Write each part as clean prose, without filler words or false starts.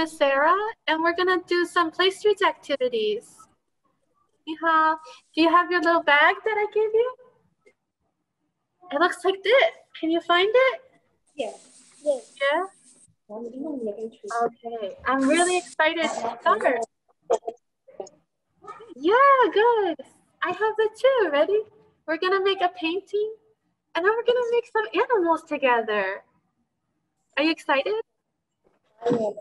is Sarah, and we're gonna do some Play Streets activities. Do you have your little bag that I gave you? It looks like this. Can you find it? Yes. Yeah? Okay, I'm really excited to start. Yeah, good. I have it too. Ready? We're gonna make a painting, and then we're gonna make some animals together. Are you excited? Animals.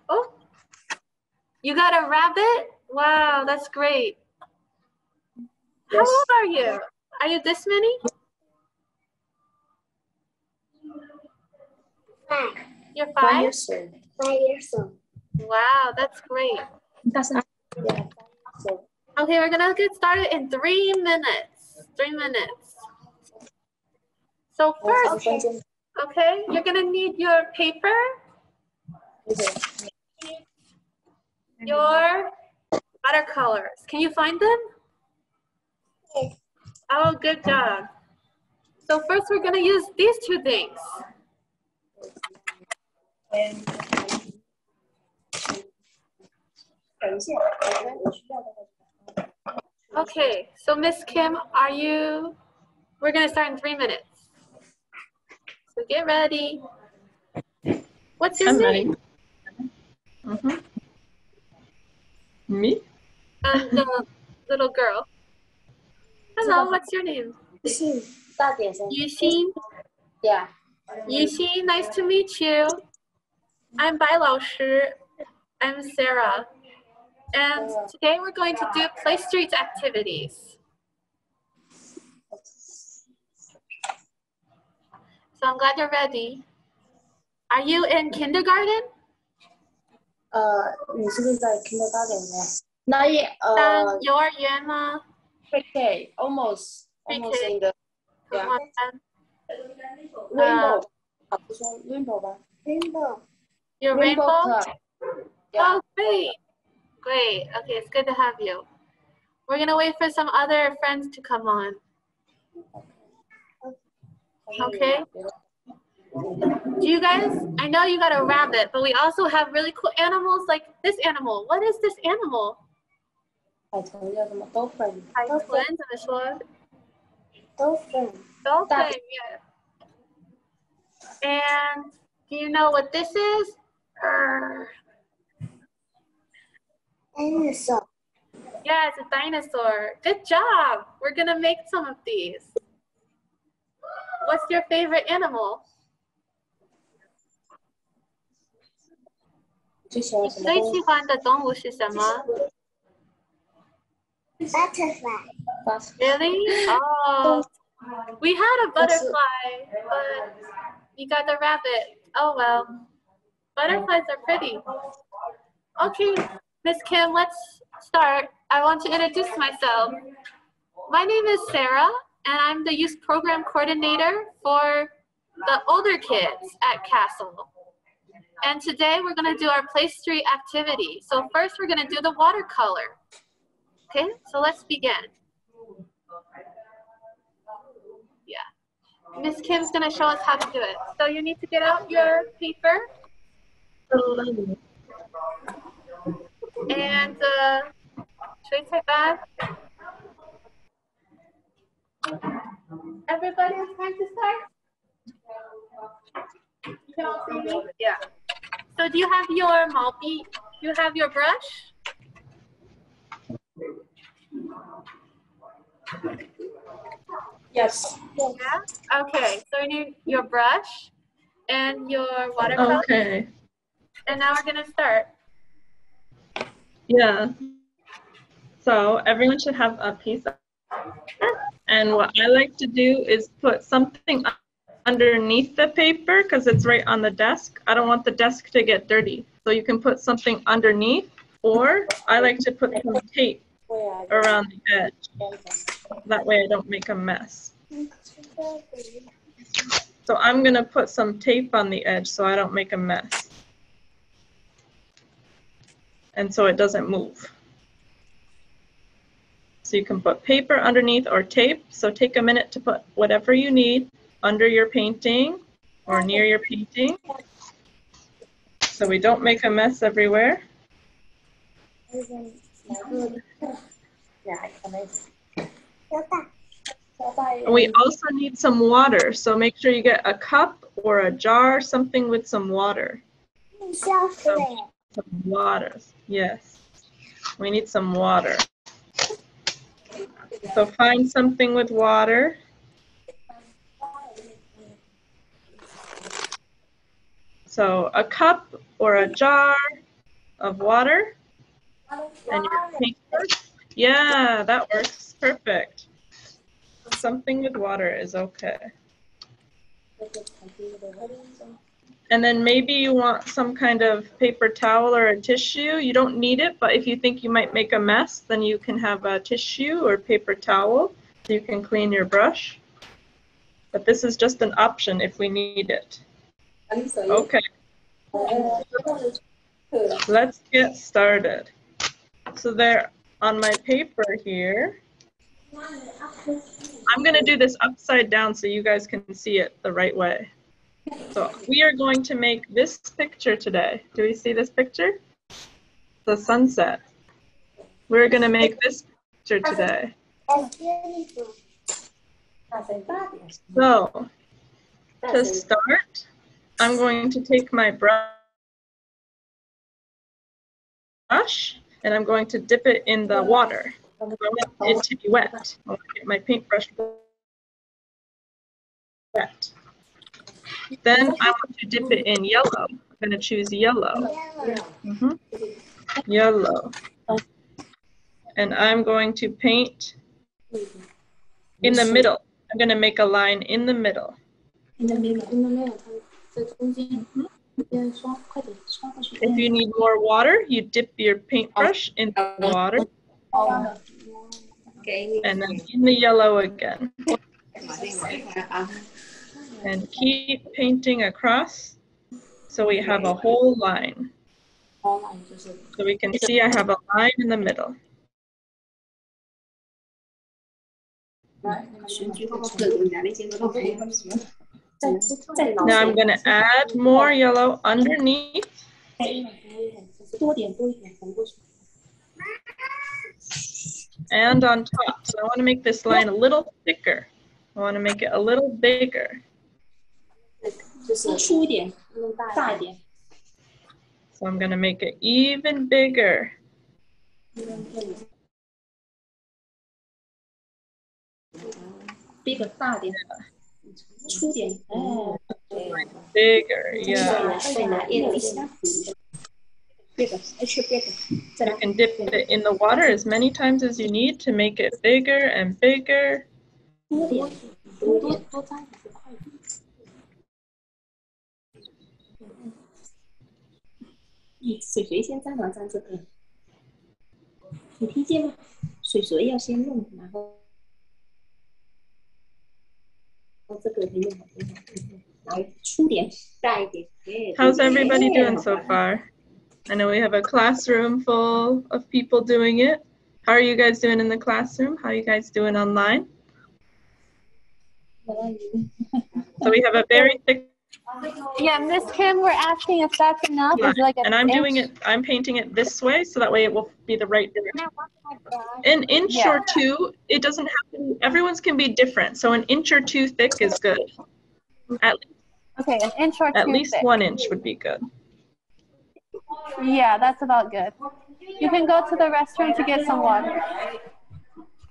Oh, you got a rabbit? Wow, that's great. How old are you? Are you this many? 5. You're 5? 5 years old. 5 years old. Wow, that's great. Yeah. Okay, we're gonna get started in 3 minutes. 3 minutes. So first, okay, you're gonna need your paper, your watercolors. Can you find them? Yes. Oh, good job. So first we're gonna use these 2 things. Okay, so Miss Kim, we're gonna start in 3 minutes. So get ready. What's your name? Me? The little girl. Hello, what's your name? Yuxin. Yeah. Yuxin, nice to meet you. I'm Bai Lao Shi. I'm Sarah. And today we're going to do Play Streets activities. So I'm glad you're ready. Are you in kindergarten? 你是不是在 kindergarten 呢？那幼儿园吗？ pre-K, almost in the Rainbow. Rainbow 吧 Rainbow. Your rainbow? Club. Yeah. Oh, great. Great. Okay, it's good to have you. We're going to wait for some other friends to come on. Okay? Do you guys, I know you got a rabbit, but we also have really cool animals like this animal. What is this animal? 海豚叫什么 Dolphin. 海豚怎么说？ Dolphin. Dolphin, yeah. And do you know what this is? Dinosaur. Yeah, it's a dinosaur. Good job. We're going to make some of these. What's your favorite animal? 你最喜欢的动物是什么？ Butterfly. Really? Oh, we had a butterfly, but you got the rabbit. Oh well. Butterflies are pretty. Okay, Miss Kim, let's start. I want to introduce myself. My name is Sarah, and I'm the youth program coordinator for the older kids at CASL. And today we're going to do our Play Street activity. So first we're going to do the watercolor. Okay, so let's begin. Yeah. Miss Kim's going to show us how to do it. So you need to get out your paper. And should we take that? Everybody has time to start? You can all see me? Yeah. So do you have your Malpi? Do you have your brush? Yes. Yeah? Okay, so you need your brush and your watercolor. Okay. And now we're gonna start. Yeah. So everyone should have a piece of paper. And what I like to do is put something underneath the paper because it's right on the desk. I don't want the desk to get dirty. So you can put something underneath, or I like to put some tape around the edge. That way I don't make a mess. So I'm going to put some tape on the edge so I don't make a mess. And so it doesn't move. So you can put paper underneath or tape. So take a minute to put whatever you need under your painting or near your painting, so we don't make a mess everywhere. We also need some water, so make sure you get a cup or a jar, something with some water. So, some water, yes. We need some water. So find something with water. So a cup or a jar of water and your paper. Yeah, that works perfect. Something with water is okay. And then maybe you want some kind of paper towel or a tissue. You don't need it, but if you think you might make a mess, then you can have a tissue or paper towel so you can clean your brush. But this is just an option if we need it. Okay. Let's get started. So there on my paper here, I'm going to do this upside down so you guys can see it the right way. So we are going to make this picture today. Do we see this picture? The sunset. We're going to make this picture today. So to start, I'm going to take my brush and I'm going to dip it in the water. I want it to be wet. I want to get my paintbrush wet. Then I want to dip it in yellow. I'm going to choose yellow. Yellow. And I'm going to paint in the middle. I'm going to make a line in the middle. If you need more water, you dip your paintbrush in the water. And then in the yellow again. And keep painting across so we have a whole line. So we can see I have a line in the middle. Now I'm going to add more yellow underneath. And on top. So I want to make this line a little thicker. I want to make it a little bigger. So I'm going to make it even bigger. Bigger, yeah. You can dip it in the water as many times as you need to make it bigger and bigger. How's everybody doing so far? I know we have a classroom full of people doing it. How are you guys doing in the classroom? How are you guys doing online? So we have a very thick. Yeah, Miss Kim, we're asking if that's enough. Yeah, like and I'm doing it, I'm painting it this way so that way it will be the right direction. An inch or two, it doesn't have to, everyone's can be different. So an inch or two thick is good. At least 1 inch would be good. Yeah, that's about good. You can go to the restroom to get some water.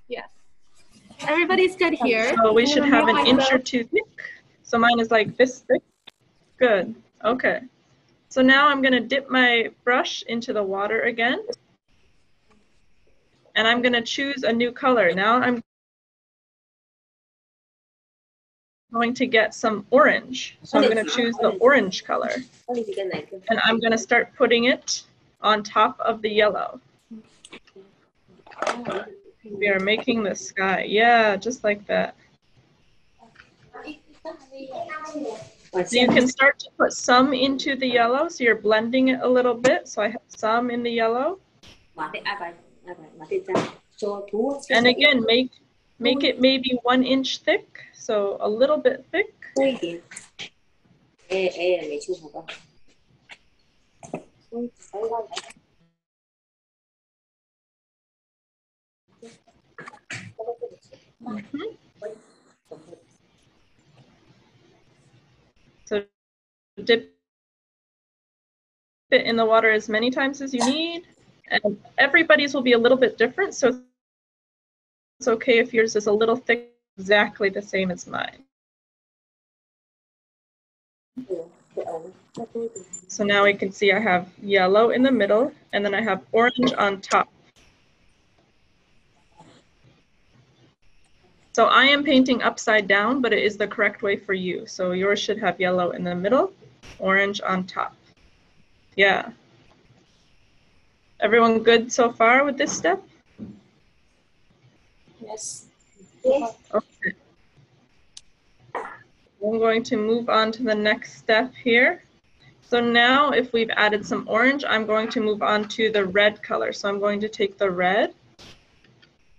Yes. Everybody's good here. So we should have an inch or two thick. So mine is like this thick. Good. Okay. So now I'm going to dip my brush into the water again. And I'm going to choose a new color. Now I'm going to get some orange. So I'm going to choose the orange color. And I'm going to start putting it on top of the yellow. We are making the sky. Yeah, just like that. So you can start to put some into the yellow. So you're blending it a little bit. So I have some in the yellow. And again, make it maybe 1 inch thick, so a little bit thick. Mhm. So dip it in the water as many times as you need. And everybody's will be a little bit different, so it's okay if yours is a little thick, exactly the same as mine. So now we can see I have yellow in the middle, and then I have orange on top. So I am painting upside down, but it is the correct way for you. So yours should have yellow in the middle, orange on top. Yeah. Everyone good so far with this step? Yes. Okay. I'm going to move on to the next step here. So now if we've added some orange, I'm going to move on to the red color. So I'm going to take the red,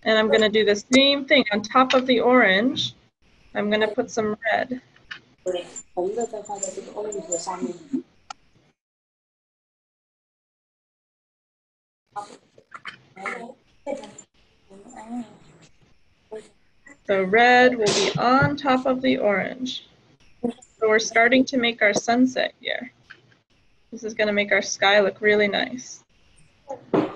and I'm going to do the same thing. On top of the orange, I'm going to put some red. So red will be on top of the orange. So we're starting to make our sunset here. This is going to make our sky look really nice. Okay,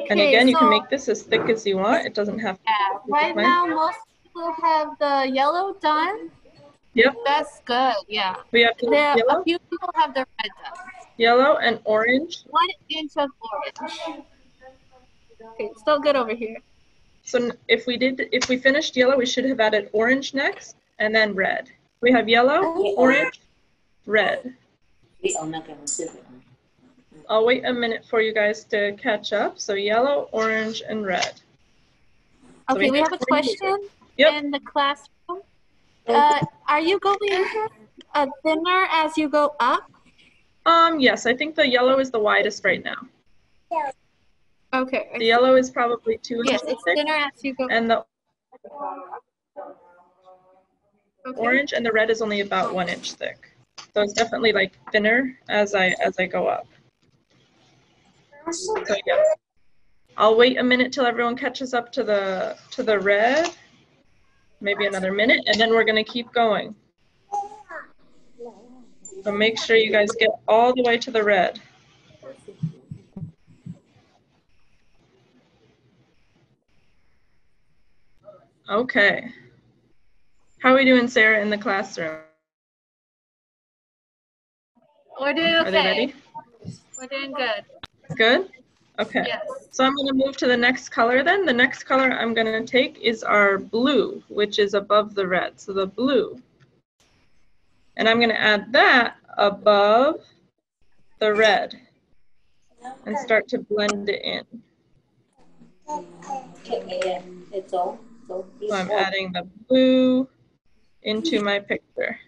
And again, you so can make this as thick as you want. It doesn't have to be right now most people have the yellow done. Yep. That's good, yeah. We have A yellow, few people have the red done. yellow, and orange. 1 inch of orange. Okay, still good over here. So if we finished yellow, we should have added orange next, and then red. We have yellow, orange, red. I'll wait a minute for you guys to catch up. So yellow, orange, and red. Okay, we have a question in the classroom. Are you going thinner as you go up? Yes, I think the yellow is the widest right now. Okay. The yellow is probably 2 inches it's thick, thinner as you go. and the orange and the red is only about 1 inch thick. So it's definitely like thinner as I go up. So yeah. I'll wait a minute till everyone catches up to the red. Maybe another minute, and then we're going to keep going. So make sure you guys get all the way to the red. Okay. How are we doing, Sarah, in the classroom? We're doing okay. Are they ready? We're doing good. Good? Okay. Yes. So I'm going to move to the next color then. The next color I'm going to take is our blue, which is above the red. So the blue. And I'm going to add that above the red and start to blend it in. So I'm adding the blue into my picture.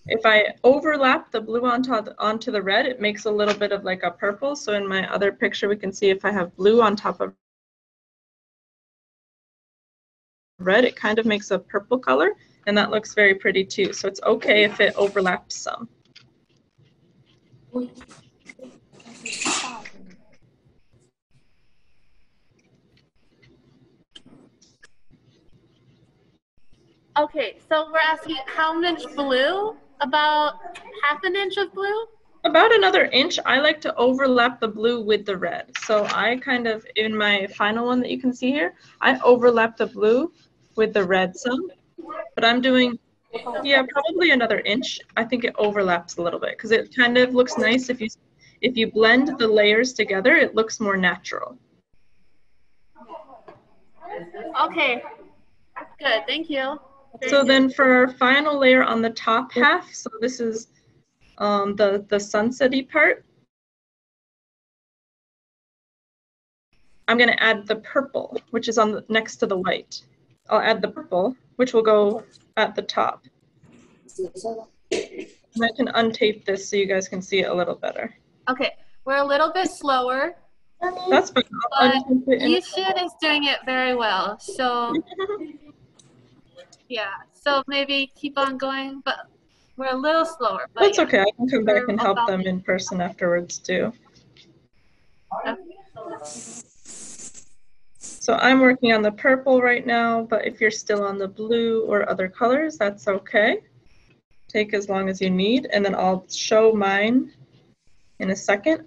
If I overlap the blue onto the red, it makes a little bit of like a purple. So in my other picture, we can see if I have blue on top of red, it kind of makes a purple color, and that looks very pretty too. So it's okay if it overlaps some. Okay, so we're asking how much blue? About half an inch of blue? About another inch. I like to overlap the blue with the red. So I kind of, in my final one that you can see here, I overlap the blue with the red some. But I'm doing, yeah, probably another inch. I think it overlaps a little bit because it kind of looks nice if you blend the layers together, it looks more natural. Okay, good, thank you. So then for our final layer on the top half, so this is the sunsetty part, I'm going to add the purple, which is on next to the white. I'll add the purple, which will go at the top. And I can untape this so you guys can see it a little better. Okay, we're a little bit slower. That's fine. I'll untape it. Yushin is doing it very well. So yeah, so maybe keep on going, but we're a little slower. But That's yeah. okay. I can come back and help them in person afterwards too. Okay. So I'm working on the purple right now, but if you're still on the blue or other colors, that's okay. Take as long as you need, and then I'll show mine in a second.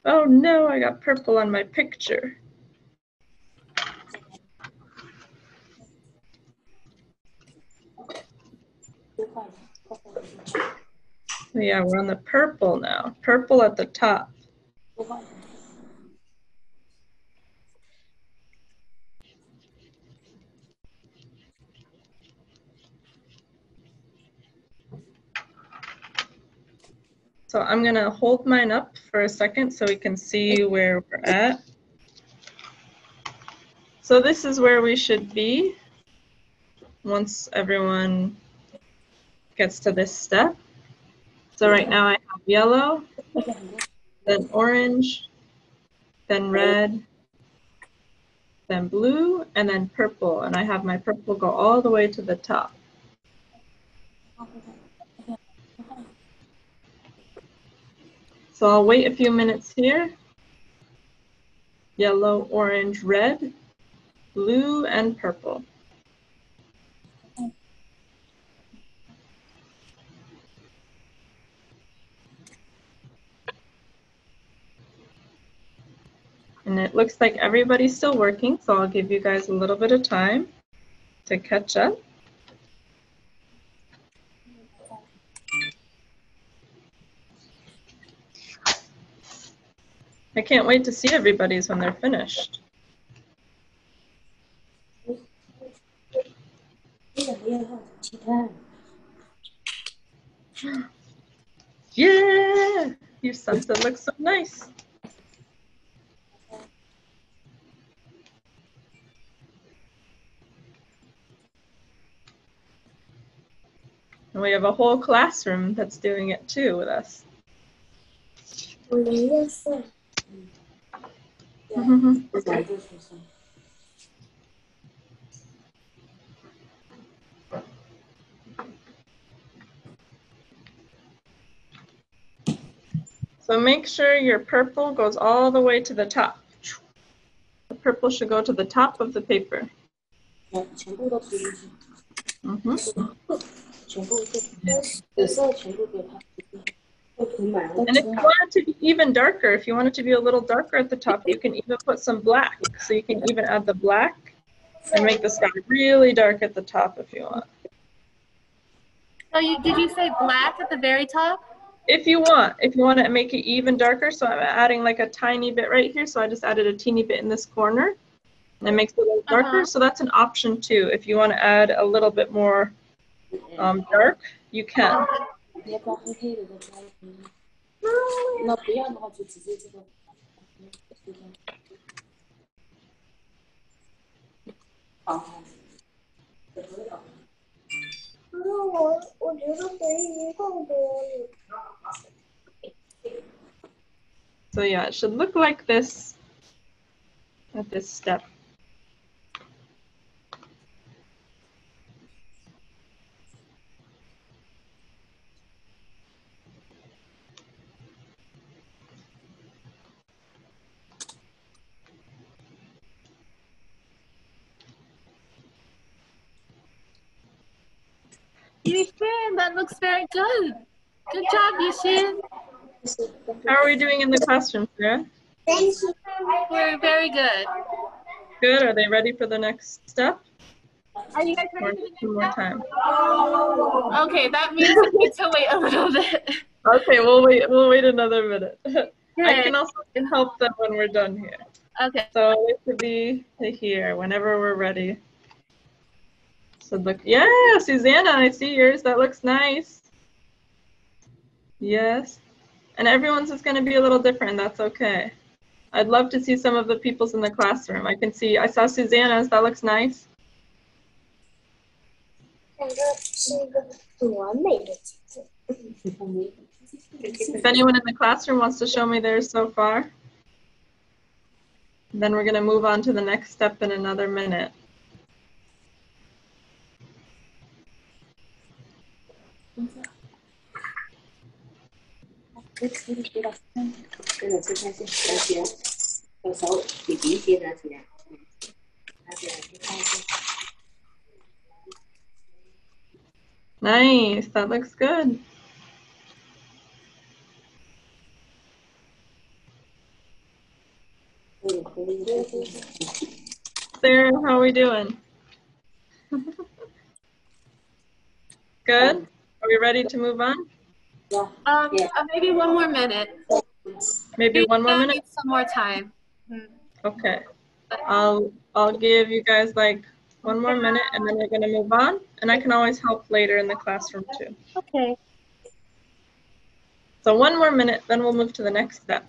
Oh no, I got purple on my picture. Yeah, we're on the purple now. Purple at the top. So I'm gonna hold mine up for a second so we can see where we're at. So this is where we should be once everyone gets to this step. So right now I have yellow, then orange, then red, then blue, and then purple. And I have my purple go all the way to the top. So I'll wait a few minutes here. Yellow, orange, red, blue, and purple. And it looks like everybody's still working, so I'll give you guys a little bit of time to catch up. I can't wait to see everybody's when they're finished. Yeah! Your sunset looks so nice. And we have a whole classroom that's doing it too with us. So make sure your purple goes all the way to the top. The purple should go to the top of the paper. And if you want it to be even darker, if you want it to be a little darker at the top, you can even put some black. So you can even add the black and make the sky really dark at the top if you want. So did you say black at the very top? If you want to make it even darker, so I'm adding like a tiny bit right here. So I just added a teeny bit in this corner, and it makes it a little darker. So that's an option too. If you want to add a little bit more dark, you can. So yeah, it should look like this at this step. Yushin, that looks very good. Good job, Yushin. How are we doing in the classroom, Sarah? We're very good. Good. Are they ready for the next step? Are you guys ready for the next step? Time. Okay, that means we need to wait a little bit. Okay, we'll wait another minute. Okay. I can also help them when we're done here. Okay. So it could be here whenever we're ready. So look, yeah, Susanna, I see yours. That looks nice. Yes. And everyone's is going to be a little different. That's okay. I'd love to see some of the peoples in the classroom. I saw Susanna's, that looks nice. 这个是一个多美的景色。 If anyone in the classroom wants to show me theirs so far, then we're going to move on to the next step in another minute. Nice, that looks good. Sarah, how are we doing? Good? Are we ready to move on? Maybe one more minute. Maybe one more minute? Need some more time. Okay. I'll give you guys like one more minute and then we're going to move on. And I can always help later in the classroom too. Okay. So one more minute, then we'll move to the next step.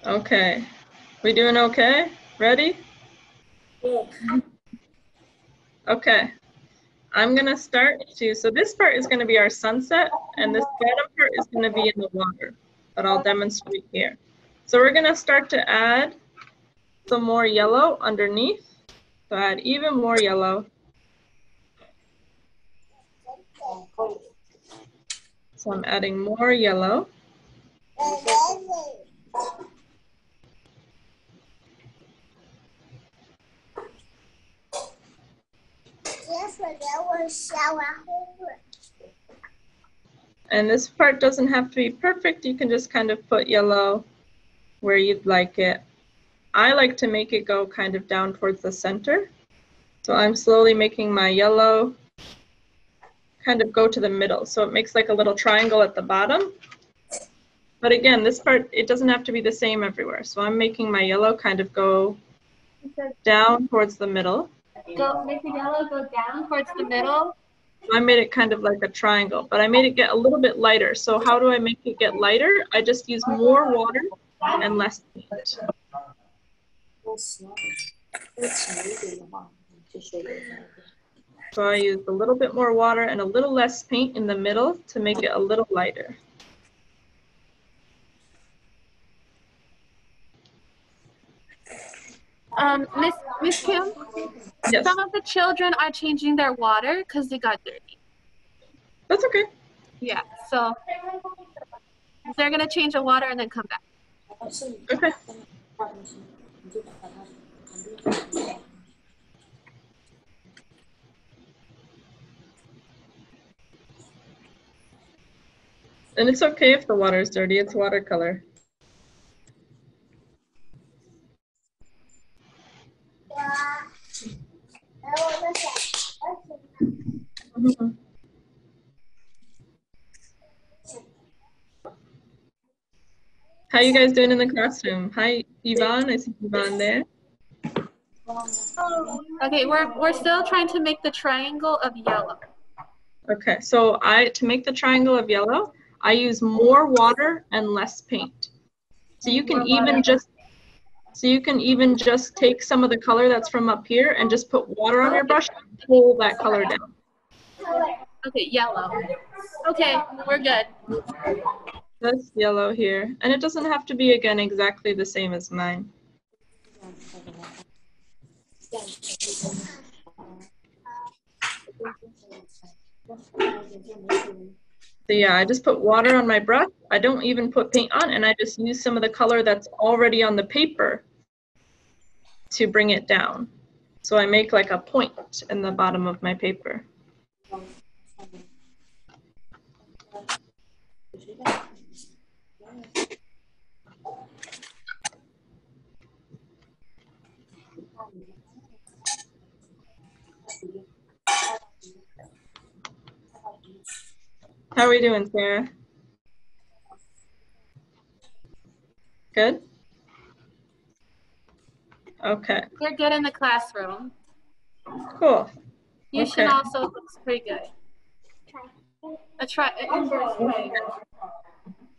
Okay. We doing okay? Ready? Okay. I'm going to start so this part is going to be our sunset, and this bottom part is going to be in the water, but I'll demonstrate here. So we're going to start to add some more yellow underneath. So add even more yellow. So I'm adding more yellow. And this part doesn't have to be perfect. You can just kind of put yellow where you'd like it. I like to make it go kind of down towards the center. So I'm slowly making my yellow kind of go to the middle. So it makes like a little triangle at the bottom. But again, this part, it doesn't have to be the same everywhere. So I'm making my yellow kind of go down towards the middle. Make the yellow go down towards the middle. I made it kind of like a triangle, but I made it get a little bit lighter. So how do I make it get lighter? I just use more water and less paint. So I used a little bit more water and a little less paint in the middle to make it a little lighter. Miss Kim? Yes. Some of the children are changing their water because they got dirty. That's okay. Yeah, so they're going to change the water and then come back. Okay. And it's okay if the water is dirty, it's watercolor. How you guys doing in the classroom? Hi, Yvonne. I see Yvonne there. Okay, we're still trying to make the triangle of yellow. Okay, so to make the triangle of yellow, I use more water and less paint. So you can even just take some of the color that's from up here and just put water on your brush and pull that color down. Okay, yellow. Okay, we're good. That's yellow here. And it doesn't have to be, again, exactly the same as mine. So yeah, I just put water on my brush. I don't even put paint on, and I just use some of the color that's already on the paper to bring it down. So I make like a point in the bottom of my paper. How are we doing, Sarah? Good? Okay. You're good in the classroom. Cool. Yushin Okay. also looks pretty good.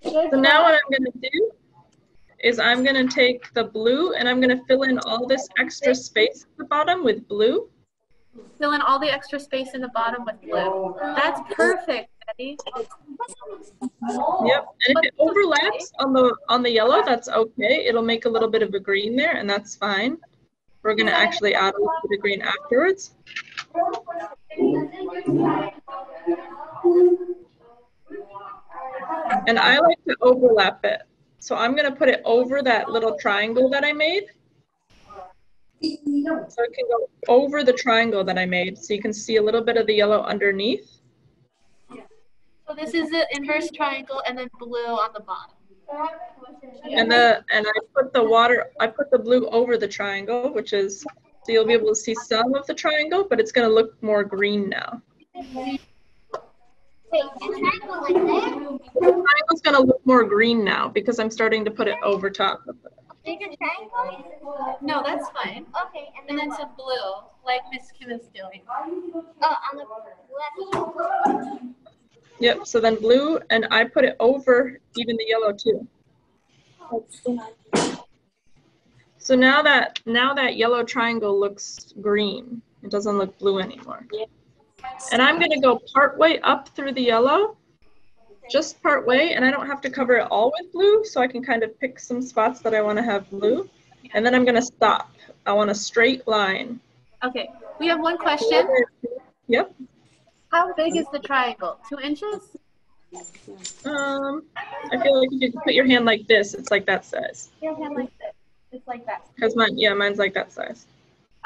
So now what I'm going to do is I'm going to take the blue and I'm going to fill in all this extra space at the bottom with blue. Fill in all the extra space in the bottom with blue. That's perfect, Betty. Yep, and if it overlaps on the yellow, that's okay. It'll make a little bit of a green there, and that's fine. We're going to actually add a little bit of green afterwards. And I like to overlap it. So I'm going to put it over that little triangle that I made. So it can go over the triangle that I made, so you can see a little bit of the yellow underneath. So this is the inverse triangle and then blue on the bottom. And I put the blue over the triangle, which is, so you'll be able to see some of the triangle, but it's going to look more green now. Wait, a triangle like that? The triangle's going to look more green now because I'm starting to put it over top of it. Bigger triangle? No, that's fine. Okay, And then some blue, like Miss Kim is doing. Oh, on the left. Yep, so then blue, and I put it over even the yellow too. So now that yellow triangle looks green. It doesn't look blue anymore. And I'm going to go part way up through the yellow, just part way, and I don't have to cover it all with blue, so I can kind of pick some spots that I want to have blue. And then I'm going to stop. I want a straight line. Okay, we have one question. Yep. How big is the triangle? 2 inches? I feel like if you put your hand like this, it's like that size. Your hand like this. It's like that. Because mine's like that size.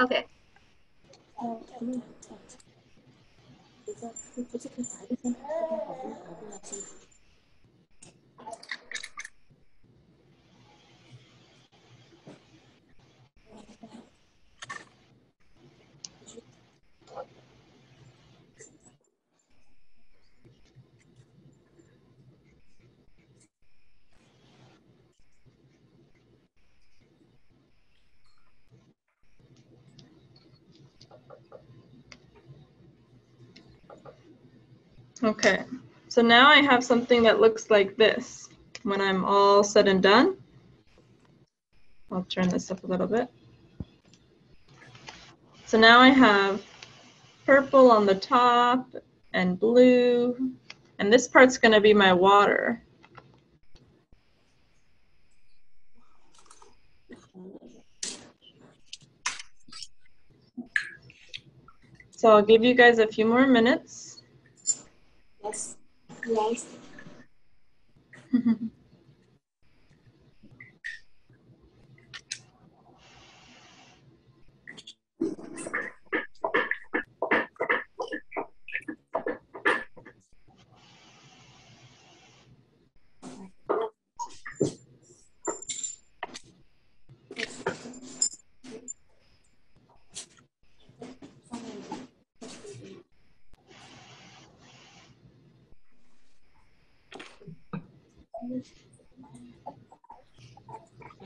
Okay. Okay, so now I have something that looks like this when I'm all said and done. I'll turn this up a little bit. So now I have purple on the top and blue, and this part's going to be my water. So I'll give you guys a few more minutes. Yes. Yes.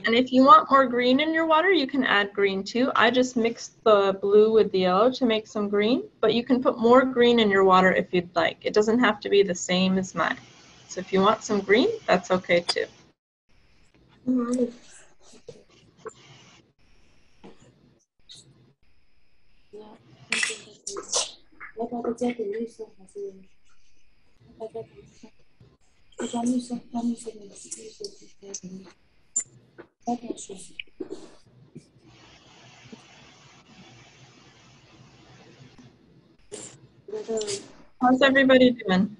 And if you want more green in your water, you can add green too. I just mixed the blue with the yellow to make some green, but you can put more green in your water if you'd like. It doesn't have to be the same as mine. So if you want some green, that's okay too. How's everybody doing?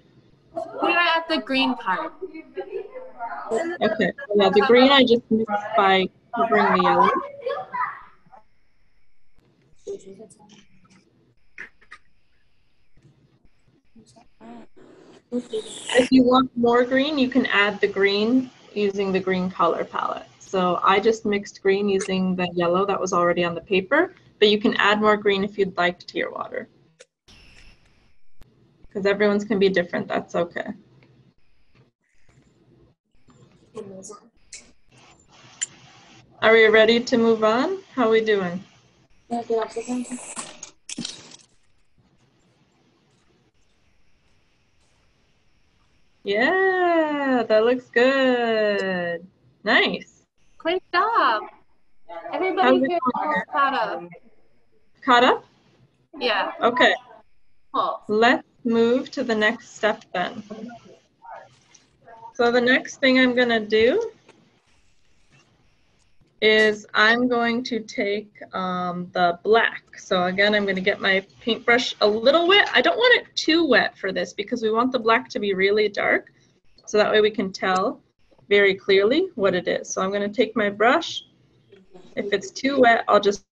We are at the green part. Okay, yeah, the green I just mixed by covering the yellow. If you want more green, you can add the green using the green color palette. So I just mixed green using the yellow that was already on the paper, but you can add more green if you'd like to your water. because everyone's can be different. That's okay. Are we ready to move on? How are we doing? Yeah, that looks good. Nice. Great job. Everybody here is caught up. Caught up? Yeah. Okay. Cool. Let's move to the next step then. So the next thing I'm going to do is I'm going to take the black. So again, I'm going to get my paintbrush a little wet. I don't want it too wet for this because we want the black to be really dark. So that way we can tell very clearly what it is. So I'm going to take my brush. If it's too wet, I'll just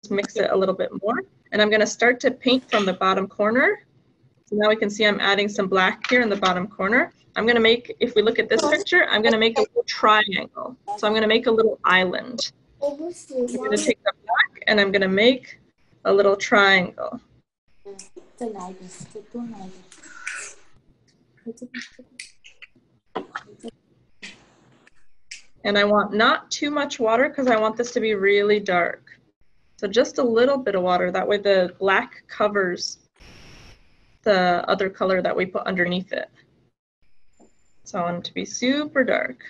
mix it a little bit more. And I'm going to start to paint from the bottom corner. So now we can see I'm adding some black here in the bottom corner. I'm going to make, if we look at this picture, I'm going to make a little triangle. So I'm going to make a little island. I'm going to take the black and I'm going to make a little triangle. And I want not too much water because I want this to be really dark. So just a little bit of water. That way the black covers the other color that we put underneath it. So I want it to be super dark.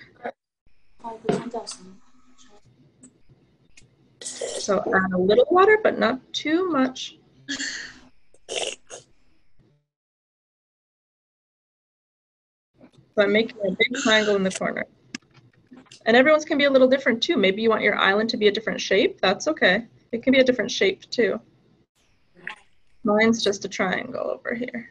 So add a little water, but not too much. So I'm making a big triangle in the corner. And everyone's can be a little different too. Maybe you want your island to be a different shape. That's okay. It can be a different shape too. Mine's just a triangle over here.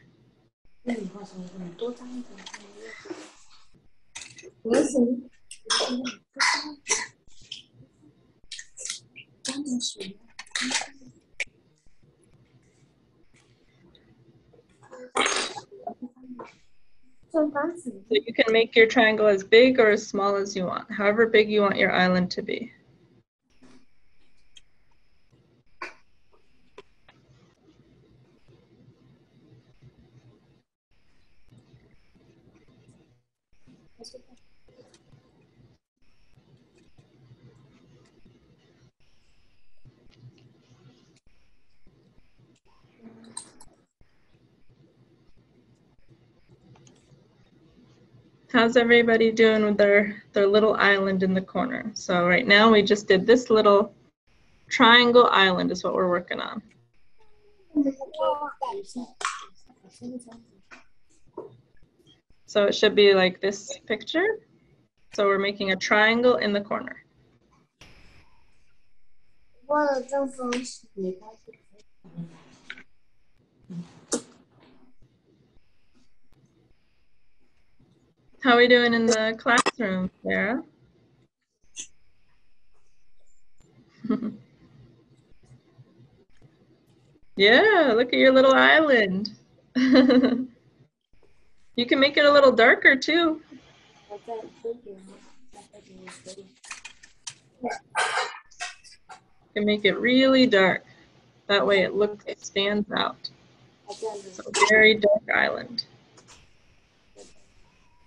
So you can make your triangle as big or as small as you want, however big you want your island to be. How's everybody doing with their little island in the corner? So right now we just did this little triangle island is what we're working on. So it should be like this picture. So we're making a triangle in the corner. How are we doing in the classroom, Sarah? Yeah, look at your little island. You can make it a little darker too. You can make it really dark. That way it stands out. So very dark island.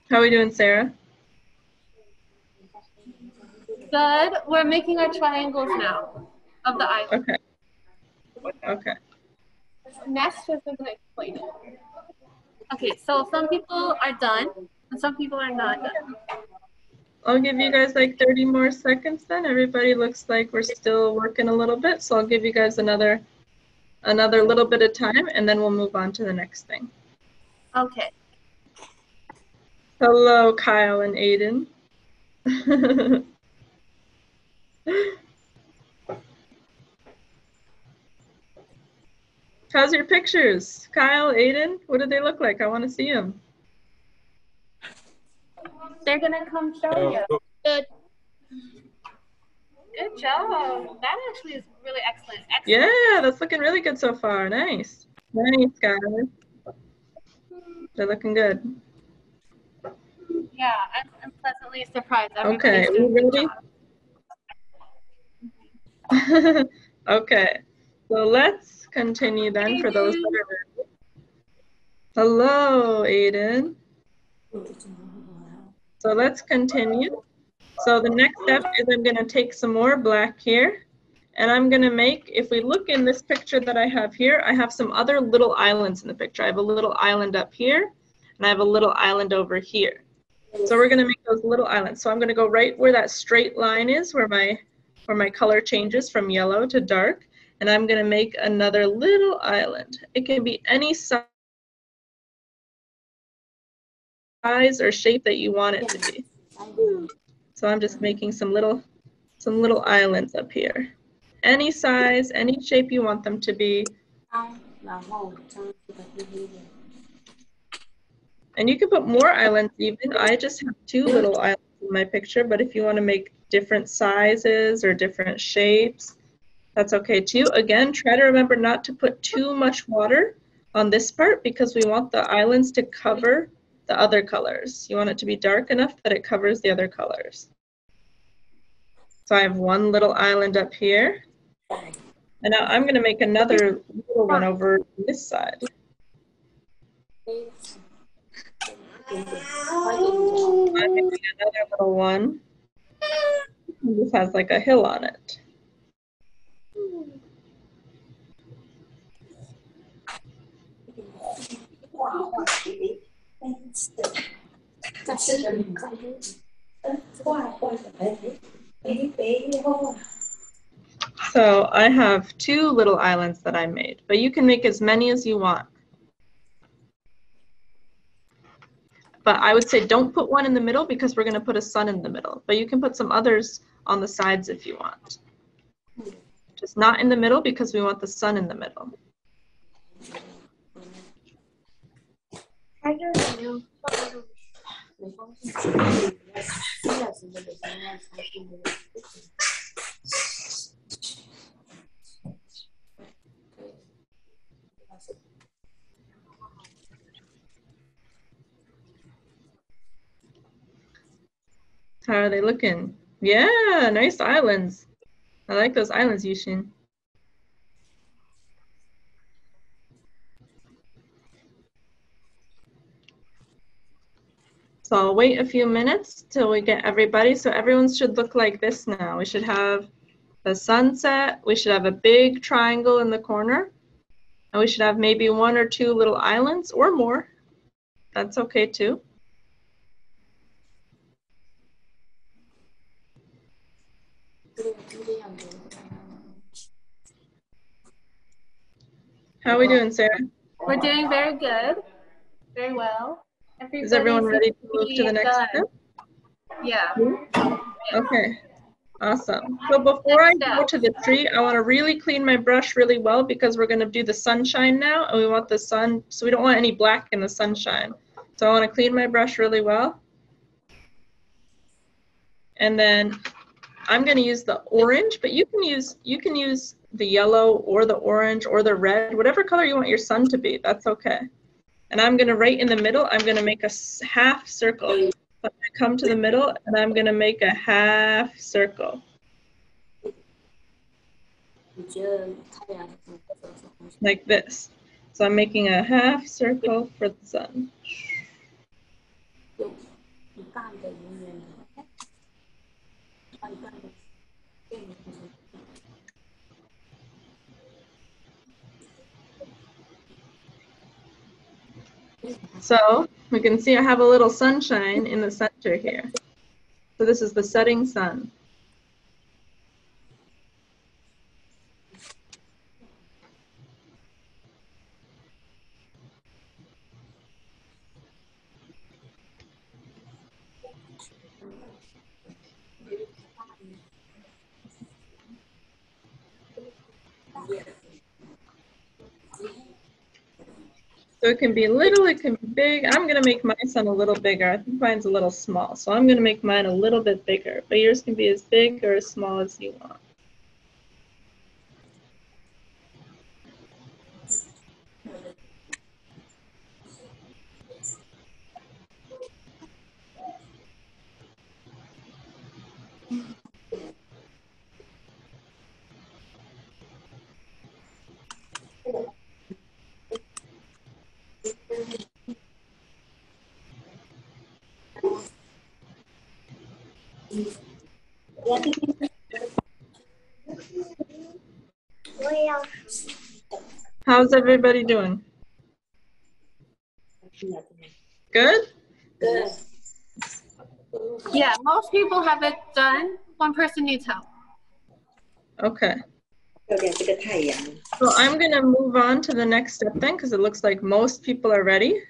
How are we doing, Sarah? Good. We're making our triangles now of the island. Okay. Okay. Next, we're going to explain it. Okay, so some people are done and some people are not done. I'll give you guys like 30 more seconds then. Everybody looks like we're still working a little bit, so I'll give you guys another little bit of time and then we'll move on to the next thing. Okay. Hello, Kyle and Aiden. How's your pictures? Kyle, Aiden, what do they look like? I want to see them. They're going to come show you. Good. Good job. That actually is really excellent. Yeah, that's looking really good so far. Nice. Nice, guys. They're looking good. Yeah, I'm pleasantly surprised. Okay, are we ready? Okay. So let's continue then for those that are ready. Hello, Aiden. So let's continue. So the next step is I'm going to take some more black here. And I'm going to make, if we look in this picture that I have here, I have some other little islands in the picture. I have a little island up here, and I have a little island over here. So we're going to make those little islands. So I'm going to go right where that straight line is, where my color changes from yellow to dark. And I'm going to make another little island. It can be any size or shape that you want it to be. So I'm just making some little islands up here. Any size, any shape you want them to be. And you can put more islands even. I just have 2 little islands in my picture, but if you want to make different sizes or different shapes, that's okay too. Again, try to remember not to put too much water on this part because we want the islands to cover the other colors. You want it to be dark enough that it covers the other colors. So I have 1 little island up here. And now I'm going to make another little one over this side. I'm making another little one. This has like a hill on it. So I have 2 little islands that I made, but you can make as many as you want. But I would say don't put one in the middle because we're going to put a sun in the middle. But you can put some others on the sides if you want. Just not in the middle because we want the sun in the middle. How are they looking? Yeah, nice islands. I like those islands, Yushin. So I'll wait a few minutes till we get everybody. So everyone should look like this now. We should have the sunset. We should have a big triangle in the corner. And we should have maybe 1 or 2 little islands or more. That's okay too. How are we doing, Sarah? We're doing very good. Very well. Is everyone ready to move to the next step? Yeah. Okay, awesome. So before I go to the tree, I want to really clean my brush really well because we're going to do the sunshine now, and we want the sun, so we don't want any black in the sunshine. So I want to clean my brush really well. And then I'm going to use the orange, but you can use the yellow or the orange or the red, whatever color you want your sun to be. That's okay. And I'm going to, right in the middle, I'm going to make a half circle. So I'm going to come to the middle, and I'm going to make a half circle. Like this. So I'm making a half circle for the sun. So we can see I have a little sunshine in the center here. So this is the setting sun. So it can be little, it can be big. I'm going to make my sun a little bigger. I think mine's a little small. So I'm going to make mine a little bit bigger. But yours can be as big or as small as you want. How's everybody doing? Good? Good. Yeah, most people have it done. One person needs help. Okay. So I'm going to move on to the next step then, because it looks like most people are ready.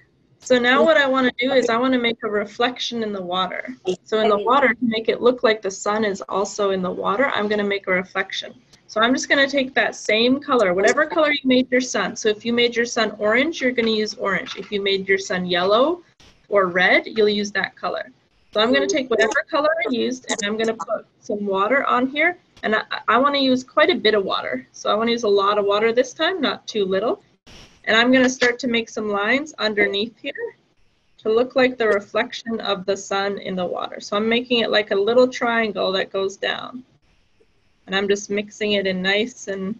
So now what I want to do is I want to make a reflection in the water. So in the water, to make it look like the sun is also in the water, I'm going to make a reflection. So I'm just going to take that same color, whatever color you made your sun. So if you made your sun orange, you're going to use orange. If you made your sun yellow or red, you'll use that color. So I'm going to take whatever color I used, and I'm going to put some water on here. And I want to use quite a bit of water. So I want to use a lot of water this time, not too little. And I'm going to start to make some lines underneath here to look like the reflection of the sun in the water. So I'm making it like a little triangle that goes down. And I'm just mixing it in nice and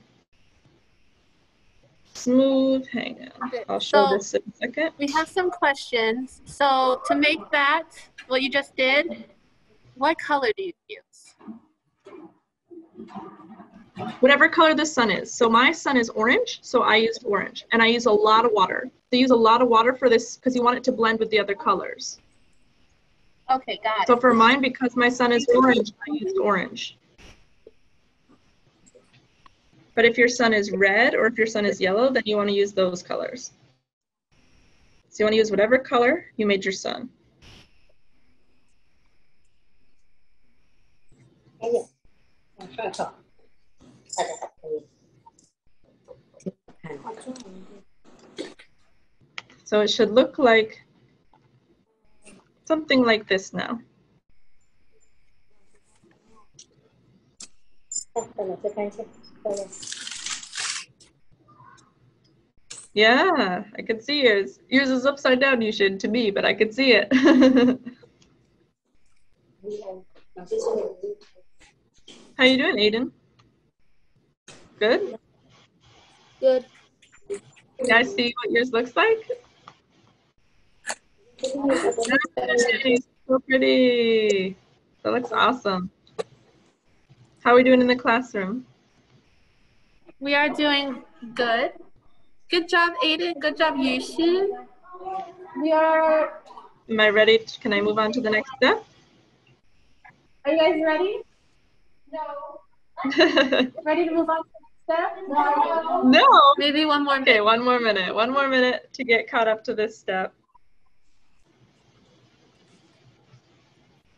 smooth. Hang on, Okay, I'll show so this in a second. we have some questions. So to make that, what you just did, what color do you use? Whatever color the sun is. So my sun is orange, so I used orange. And I use a lot of water. So use a lot of water for this because you want it to blend with the other colors. Okay, got it. So for mine, because my sun is orange, I used orange. But if your sun is red or if your sun is yellow, then you want to use those colors. So you want to use whatever color you made your sun. So it should look like something like this now. Yeah, I could see yours. Yours is upside down, you should, to me, but I could see it. How you doing, Aiden? Good? Good. Can I see what yours looks like? Nice. So pretty. That looks awesome. How are we doing in the classroom? We are doing good. Good job, Aiden. Good job, Yushin. We are. Am I ready? Can I move on to the next step? Are you guys ready? No. Ready to move on to the next step? No. No. Maybe one more minute. Okay, one more minute. One more minute to get caught up to this step.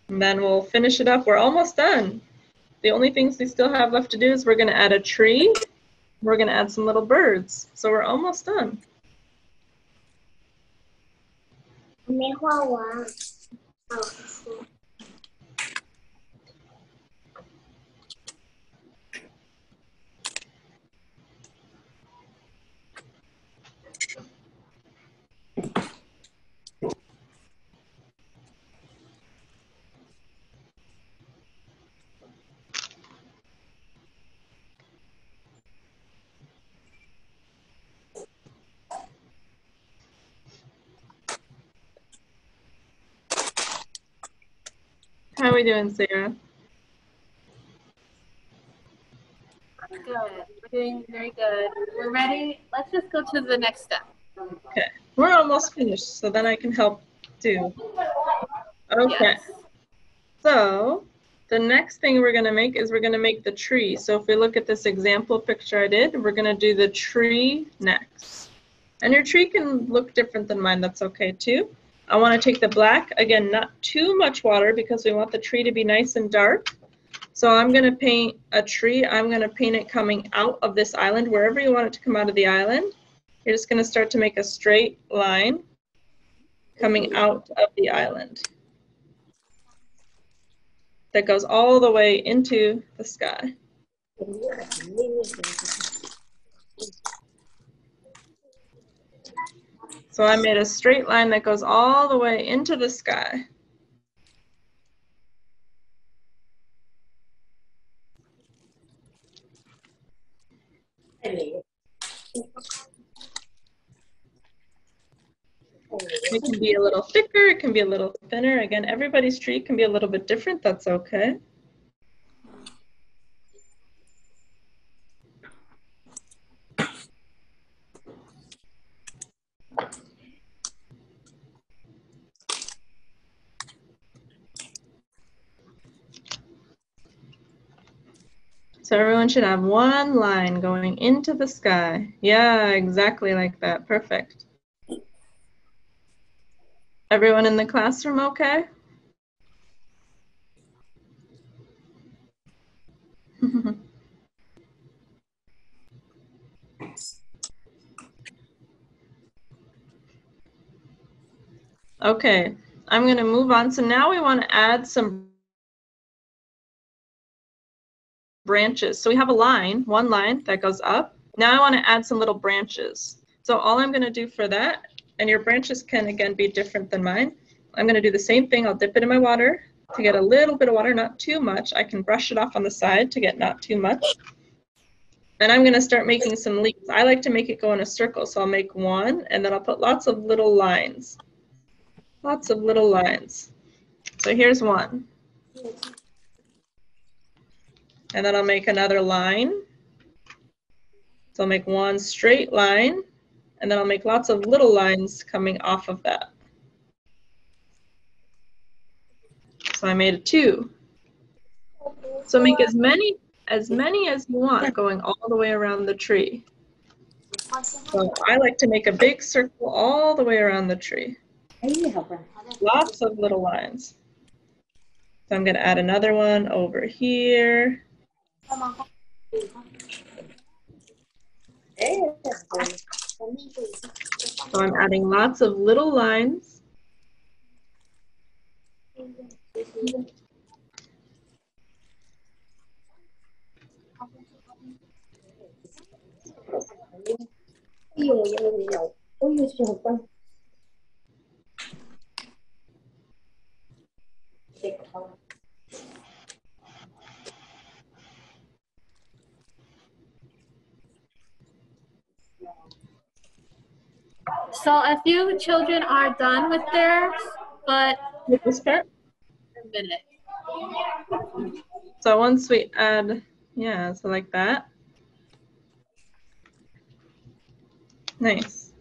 And then we'll finish it up. We're almost done. The only things we still have left to do is we're going to add a tree. We're going to add some little birds. So we're almost done. 没画完。How are we doing, Sarah? Good. We're doing very good. We're ready. Let's just go to the next step. Okay, we're almost finished, so then I can help too. Okay, Yes. so the next thing we're going to make is we're going to make the tree. So if we look at this example picture I did, we're going to do the tree next. And your tree can look different than mine, that's okay too. I want to take the black, again, not too much water because we want the tree to be nice and dark. So I'm going to paint a tree. I'm going to paint it coming out of this island, wherever you want it to come out of the island. You're just going to start to make a straight line coming out of the island that goes all the way into the sky. So I made a straight line that goes all the way into the sky. It can be a little thicker, it can be a little thinner. Again, everybody's tree can be a little bit different. That's okay. So everyone should have one line going into the sky. Yeah, exactly like that. Perfect. Everyone in the classroom okay? Okay, I'm going to move on. So now we want to add some branches. So we have a line, one line that goes up. Now I want to add some little branches. So all I'm going to do for that, and your branches can again be different than mine, I'm going to do the same thing. I'll dip it in my water to get a little bit of water, not too much. I can brush it off on the side to get not too much. And I'm going to start making some leaves. I like to make it go in a circle, so I'll make one, and then I'll put lots of little lines. Lots of little lines. So here's one. And then I'll make another line. So I'll make one straight line, and then I'll make lots of little lines coming off of that. So I made a 2. So make as many as you want going all the way around the tree. So I like to make a big circle all the way around the tree. Lots of little lines. So I'm going to add another one over here. So I'm adding lots of little lines. So a few children are done with theirs, but With this part. a minute. So once we add, yeah, so like that. Nice.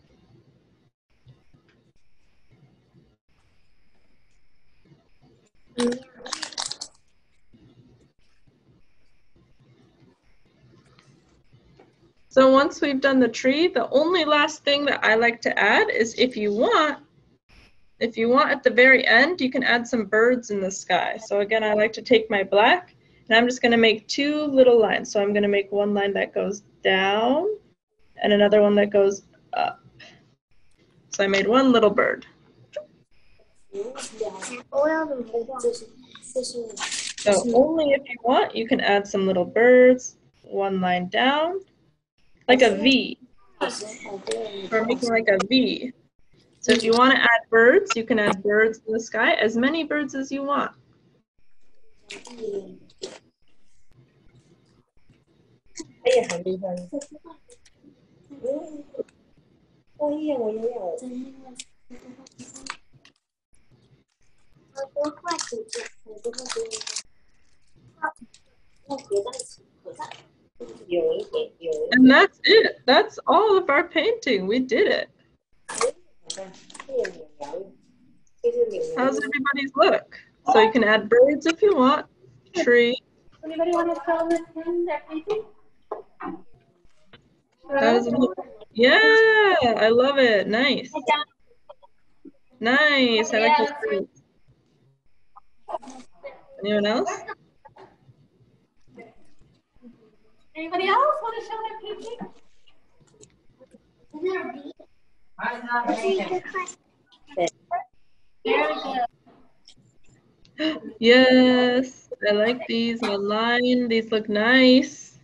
So once we've done the tree, the only last thing that I like to add is if you want at the very end, you can add some birds in the sky. So again, I like to take my black and I'm just going to make 2 little lines. So I'm going to make one line that goes down and another one that goes up. So I made one little bird. So only if you want, you can add some little birds, one line down, like a V. We're making like a V. So if you want to add birds, you can add birds in the sky, as many birds as you want. And that's it. That's all of our painting. We did it. How's everybody's look? So you can add birds if you want, tree. Anybody want to show this in their painting? How does it look? Yeah, I love it. Nice. Nice. I like this birds. Anyone else? Anybody else want to show their painting? Very good. Yes, I like these online. These look nice.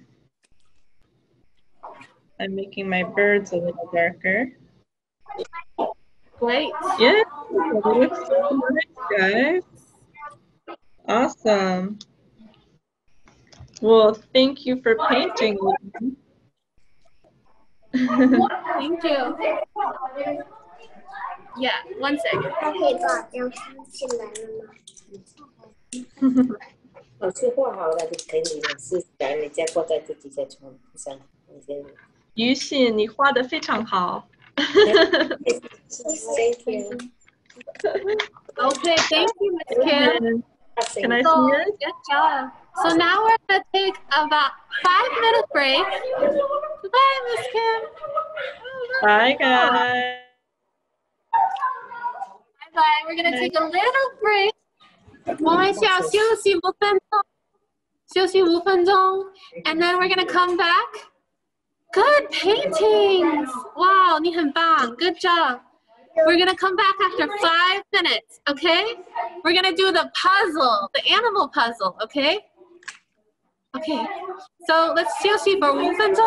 I'm making my birds a little darker. Great. Yeah, it looks so nice, guys. Awesome. Well, thank you for painting with me. Thank you. Yeah, 1 second. 它可以把这样穿起来了吗？老师画好了就给你了，是来你再挂在自己的床上。你先。于信，你画的非常好。Thank you. Okay, thank you, Miss Kim. Can I see So, yours? good job. So now we're going to take about 5-minute break. Goodbye, Miss Kim. Bye, guys. Bye-bye. We're going to take a little break. 我们需要休息5分钟。休息5分钟 and then we're going to come back. Good paintings. Wow, 你很棒. Good job. We're going to come back after 5 minutes, okay? We're going to do the puzzle, the animal puzzle, okay? Okay, so let's 休息 for 5分钟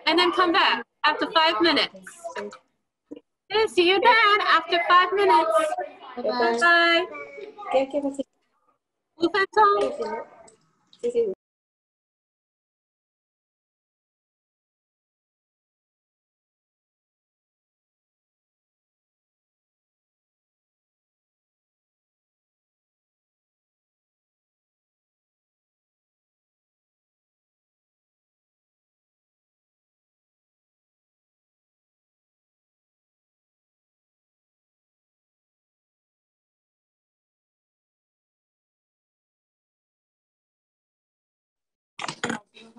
and then come back after 5 minutes. Okay, see you then after 5 minutes. Bye-bye. 5分钟。谢谢你。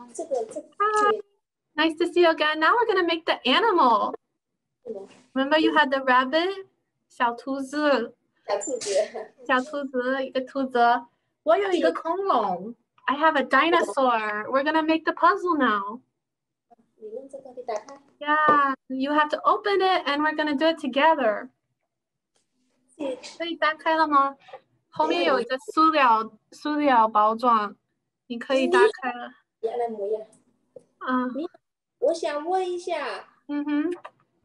Hi. Nice to see you again. Now we're going to make the animal. Remember you had the rabbit? 小兔子。小兔子，一个兔子。我有一个恐龙。I have a dinosaur. We're going to make the puzzle now. Yeah, you have to open it and we're going to do it together. 可以打开了吗？后面有一个塑料包装，你可以打开了。我想问一下，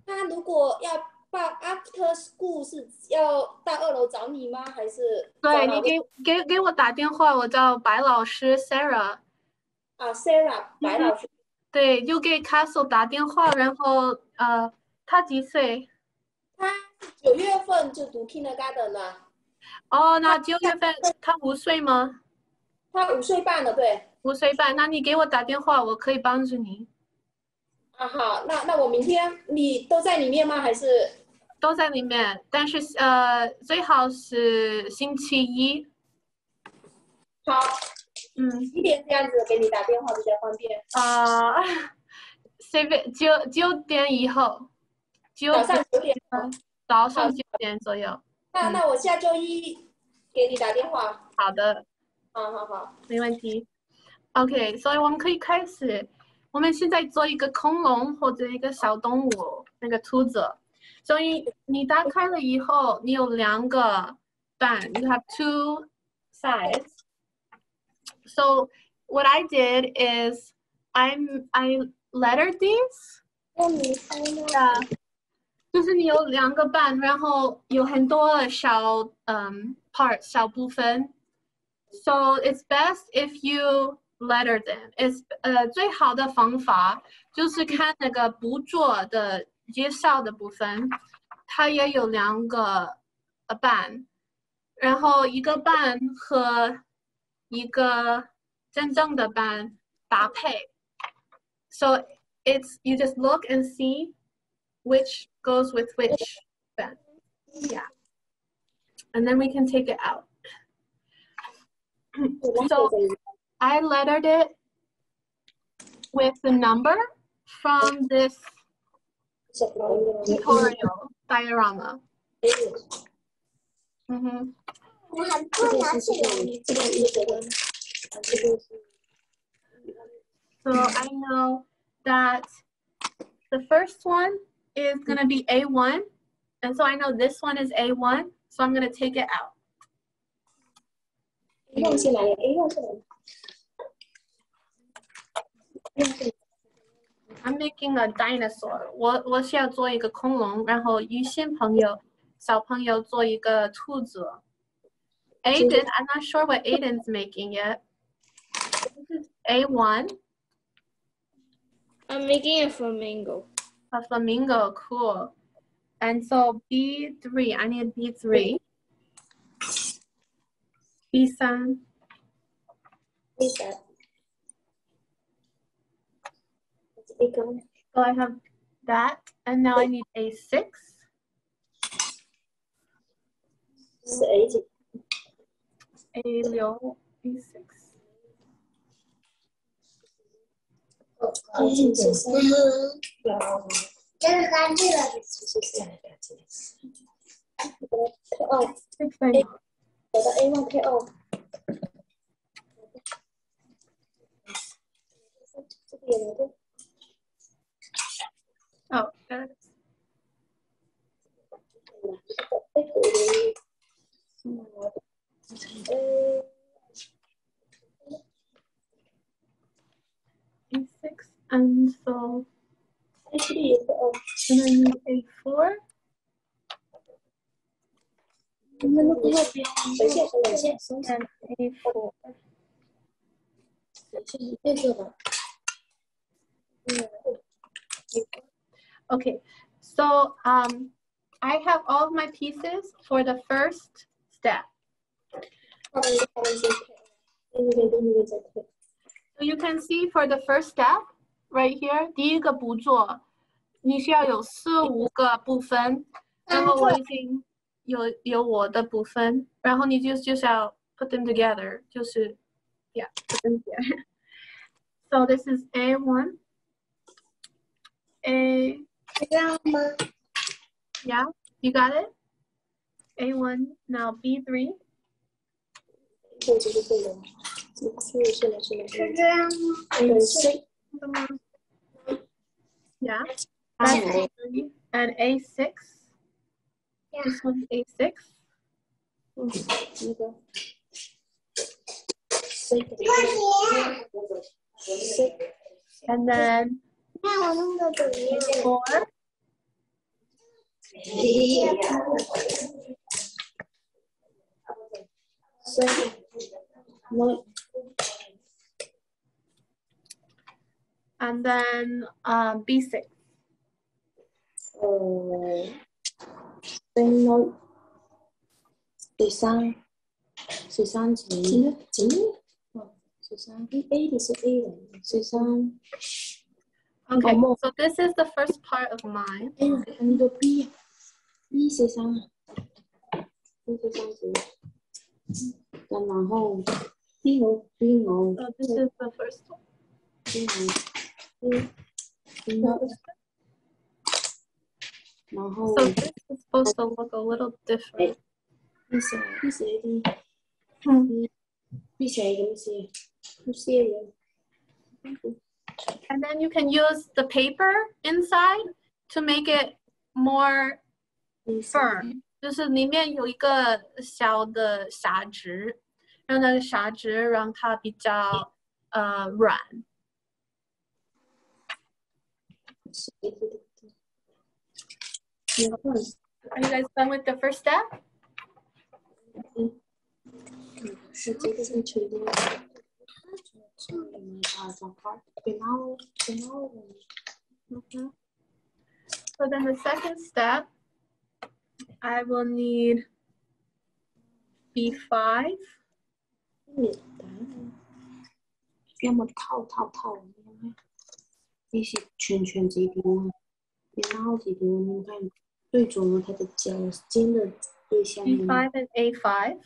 他如果要报 after school 是要到2楼找你吗？还是？对，你给我打电话，我叫白老师 Sarah。Sarah 白老师。对，就给 CASL 打电话，然后他几岁？他9月份就读 kindergarten 了。哦，那9月份他5岁吗？他5岁半了，对。5岁半，那你给我打电话，我可以帮助你。好，那我明天你都在里面吗？还是？都在里面，但是最好是星期1。好。几点这样子给你打电话比较方便？9点以后。早上9点。早上9点左右。那我下周1给你打电话。好的。好，没问题。OK， 所以我们可以开始。我们现在做一个恐龙或者一个小动物，那个兔子。所以你打开了以后，你有2个版 ，you have 2 sides. So what I did is I lettered these. 就是你有2个版，然后有很多小part 小部分。So it's best if you letter them. It's 最好的方法就是看那个捕捉的介绍的部分，它也有2个版，然后一个版和一个真正的版搭配。So it's you just look and see which goes with which band. Yeah. And then we can take it out. So I lettered it with the number from this tutorial diorama. So I know that the first one is going to be A1. And so I know this one is A1. So I'm going to take it out. I'm making a dinosaur. 我需要做一个恐龙，然后小朋友做一个兔子。Aiden, I'm not sure what Aiden's making yet. This is A1. I'm making a flamingo. A flamingo, cool. And so B3, I need B3. B3. So I have that, and now I need A6. A6. 我的 A1 KO。这个有没有？ Oh, there it is. A6, and so and I need A4. And A4. Okay, so I have all of my pieces for the first step. So you can see for the first step right here, 第一个步骤，你需要有4、5个部分，然后我已经有我的部分，然后你就是要 put them together, 就是 yeah, put them together. So this is A1, yeah, you got it? A1, now B3. Yeah, that's A3 and A6. Yeah. This one's A6. And then A4. And then B6. Okay, so this is the first part of mine. So this is the first one. So this is supposed to look a little different. And then you can use the paper inside to make it more firm. 就是里面有一个小的砂纸，让那个砂纸让它比较软。Are you guys done with the first step? So then the second step, I will need B5. B5 and A5.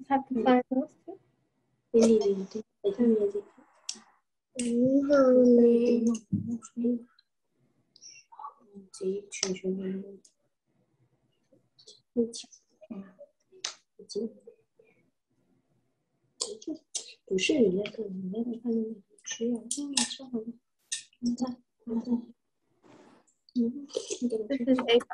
Have to find those two. This is A5.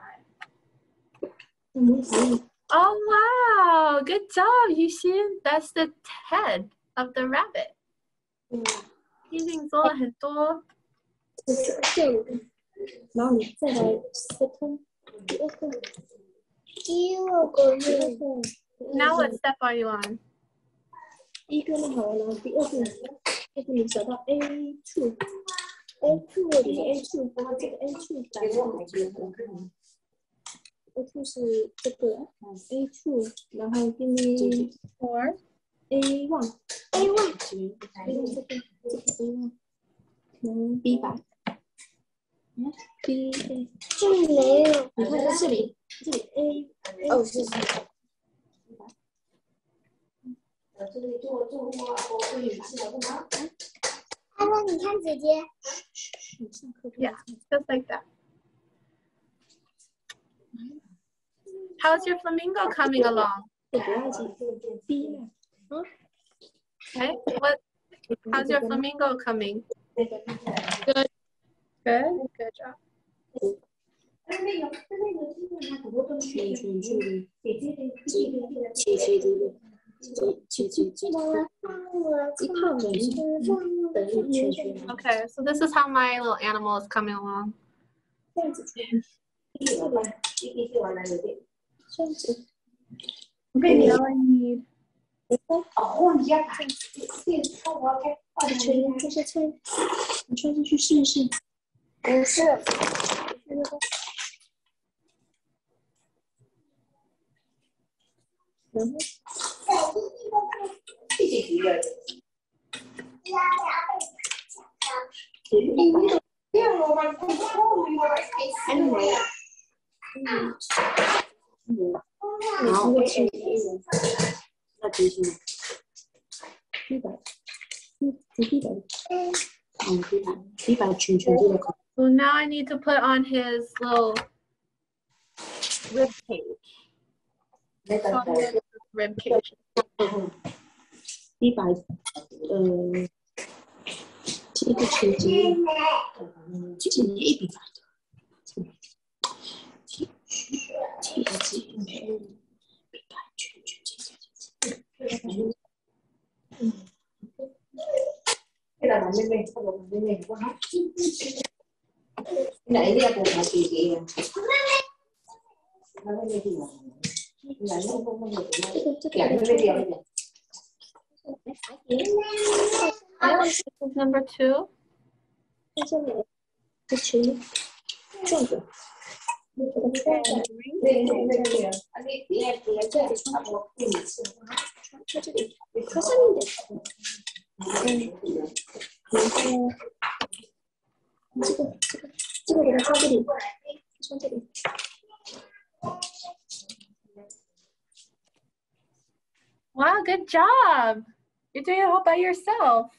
Oh wow, good job, Yushin. That's the head of the rabbit. 已经做了很多这个，然后你再来 second 第二个。Now what step are you on? 第一个弄好了，第二个你找到 A2， A2 里 A2， 然后这个 A2 打开，A2 是这个 A2， 然后给你 4 A1， 这个 A1， 然后 B 版，B 这里没有，你看这里 A 哦是。阿乐，你看姐姐。Yeah, just like that. How's your flamingo coming along? Okay, how's your flamingo coming? Good. Good. Good job. Okay, so this is how my little animal is coming along. Okay, now I need. 你穿进去试一试。不是。然后。So now I need to put on his little rib cage. Rib cage. 这个裙子，这里一笔法的，Number 2. 这裙转着，穿这里，靠上面一点。这个给它穿这里，穿这里。Wow, good job! You're doing it all by yourself.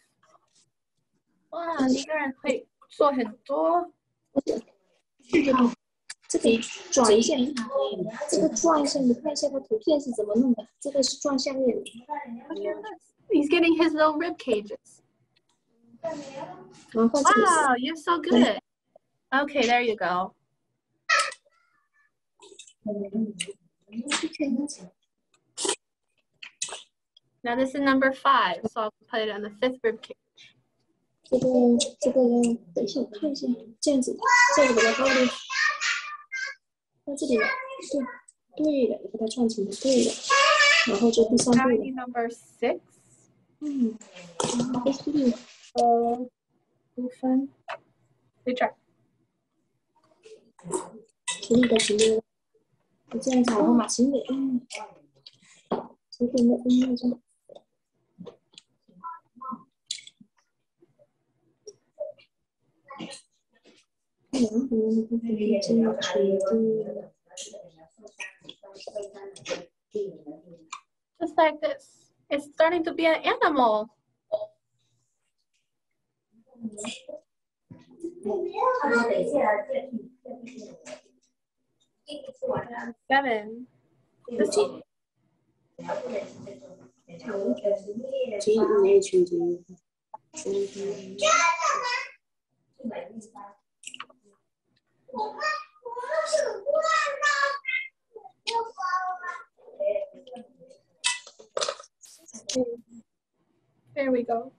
哇，你一个人可以做很多。这个转一下，这个转一下，你看一下它图片是怎么弄的。这个是转下面的。He's getting his little rib cages. Wow, you're so good. Okay, there you go. Now this is number 5, so I'll put it on the 5th rib cage. 这个等一下我看一下，这样子把它放进，到这里了，对了，把它串起来，对了，然后就第3步了。Number 6. 部分。Good job. 可以的，你这样子，然后马行的这边的那种。Just like this. It's starting to be an animal. Seven. There we go.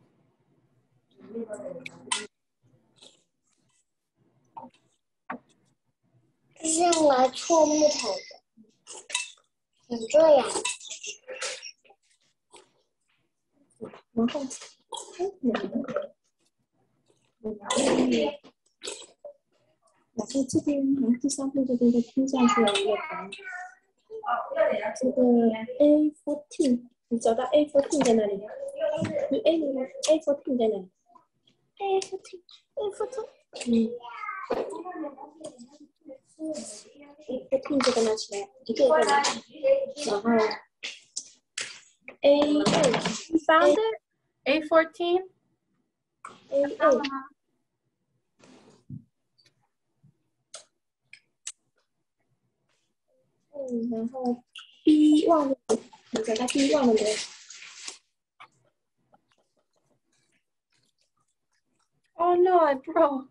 这是用来戳木头的，像这样。然后，然后这边，然后第三步这边就拼上去了一个盘。这个 A14， 你找到 A14 在哪里？你 A14 在哪里 A14，？A14 这个拿起来，一个一个拿，然后 A2。You found it? A14? A2。然后 B 忘了，你找到 B 忘了没有？ Oh no, I broke.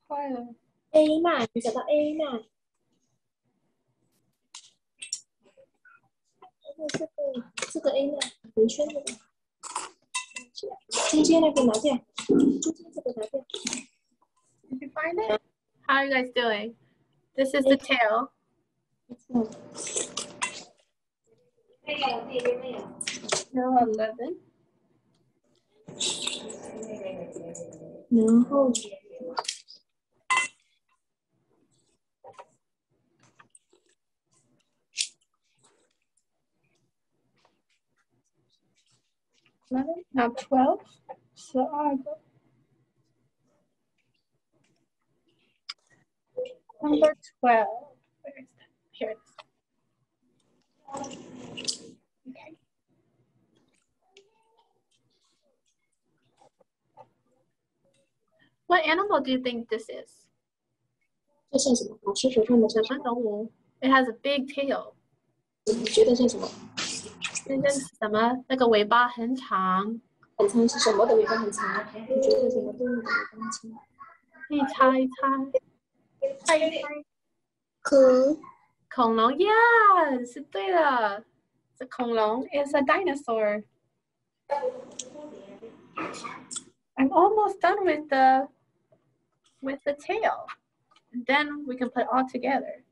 坏了。A9， 你找到 A9。这个 A9 圆圈这个，中间那个拿掉，中间这个拿掉。Did you find it? How are you guys doing? This is the tail. No, 11. 然后now 12. So I go. Number 12. Where is that? Here it is. Okay. What animal do you think this is? 这像什么？老师手上的这是什么？ It has a big tail. 你觉得像什么？那个什么？那个尾巴很长。很长是什么的尾巴很长？你觉得什么动物的尾巴很长？可以猜一猜。猜一猜。恐龙 ，Yeah， 是对的。是恐龙 is a dinosaur. I'm almost done with the tail. And then we can put it all together.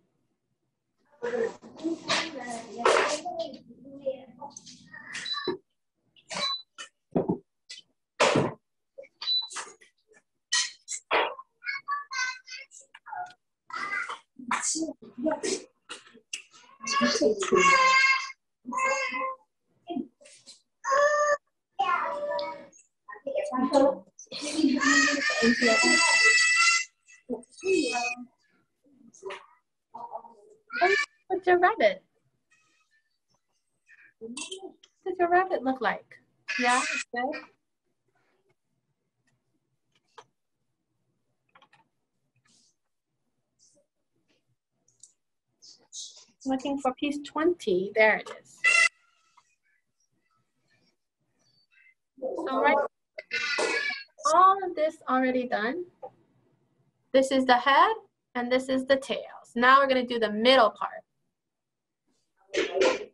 What's your rabbit? What does your rabbit look like? Yeah, it's good. Looking for piece 20. There it is. All right. All of this already done. This is the head and this is the tails. Now we're going to do the middle part. Okay.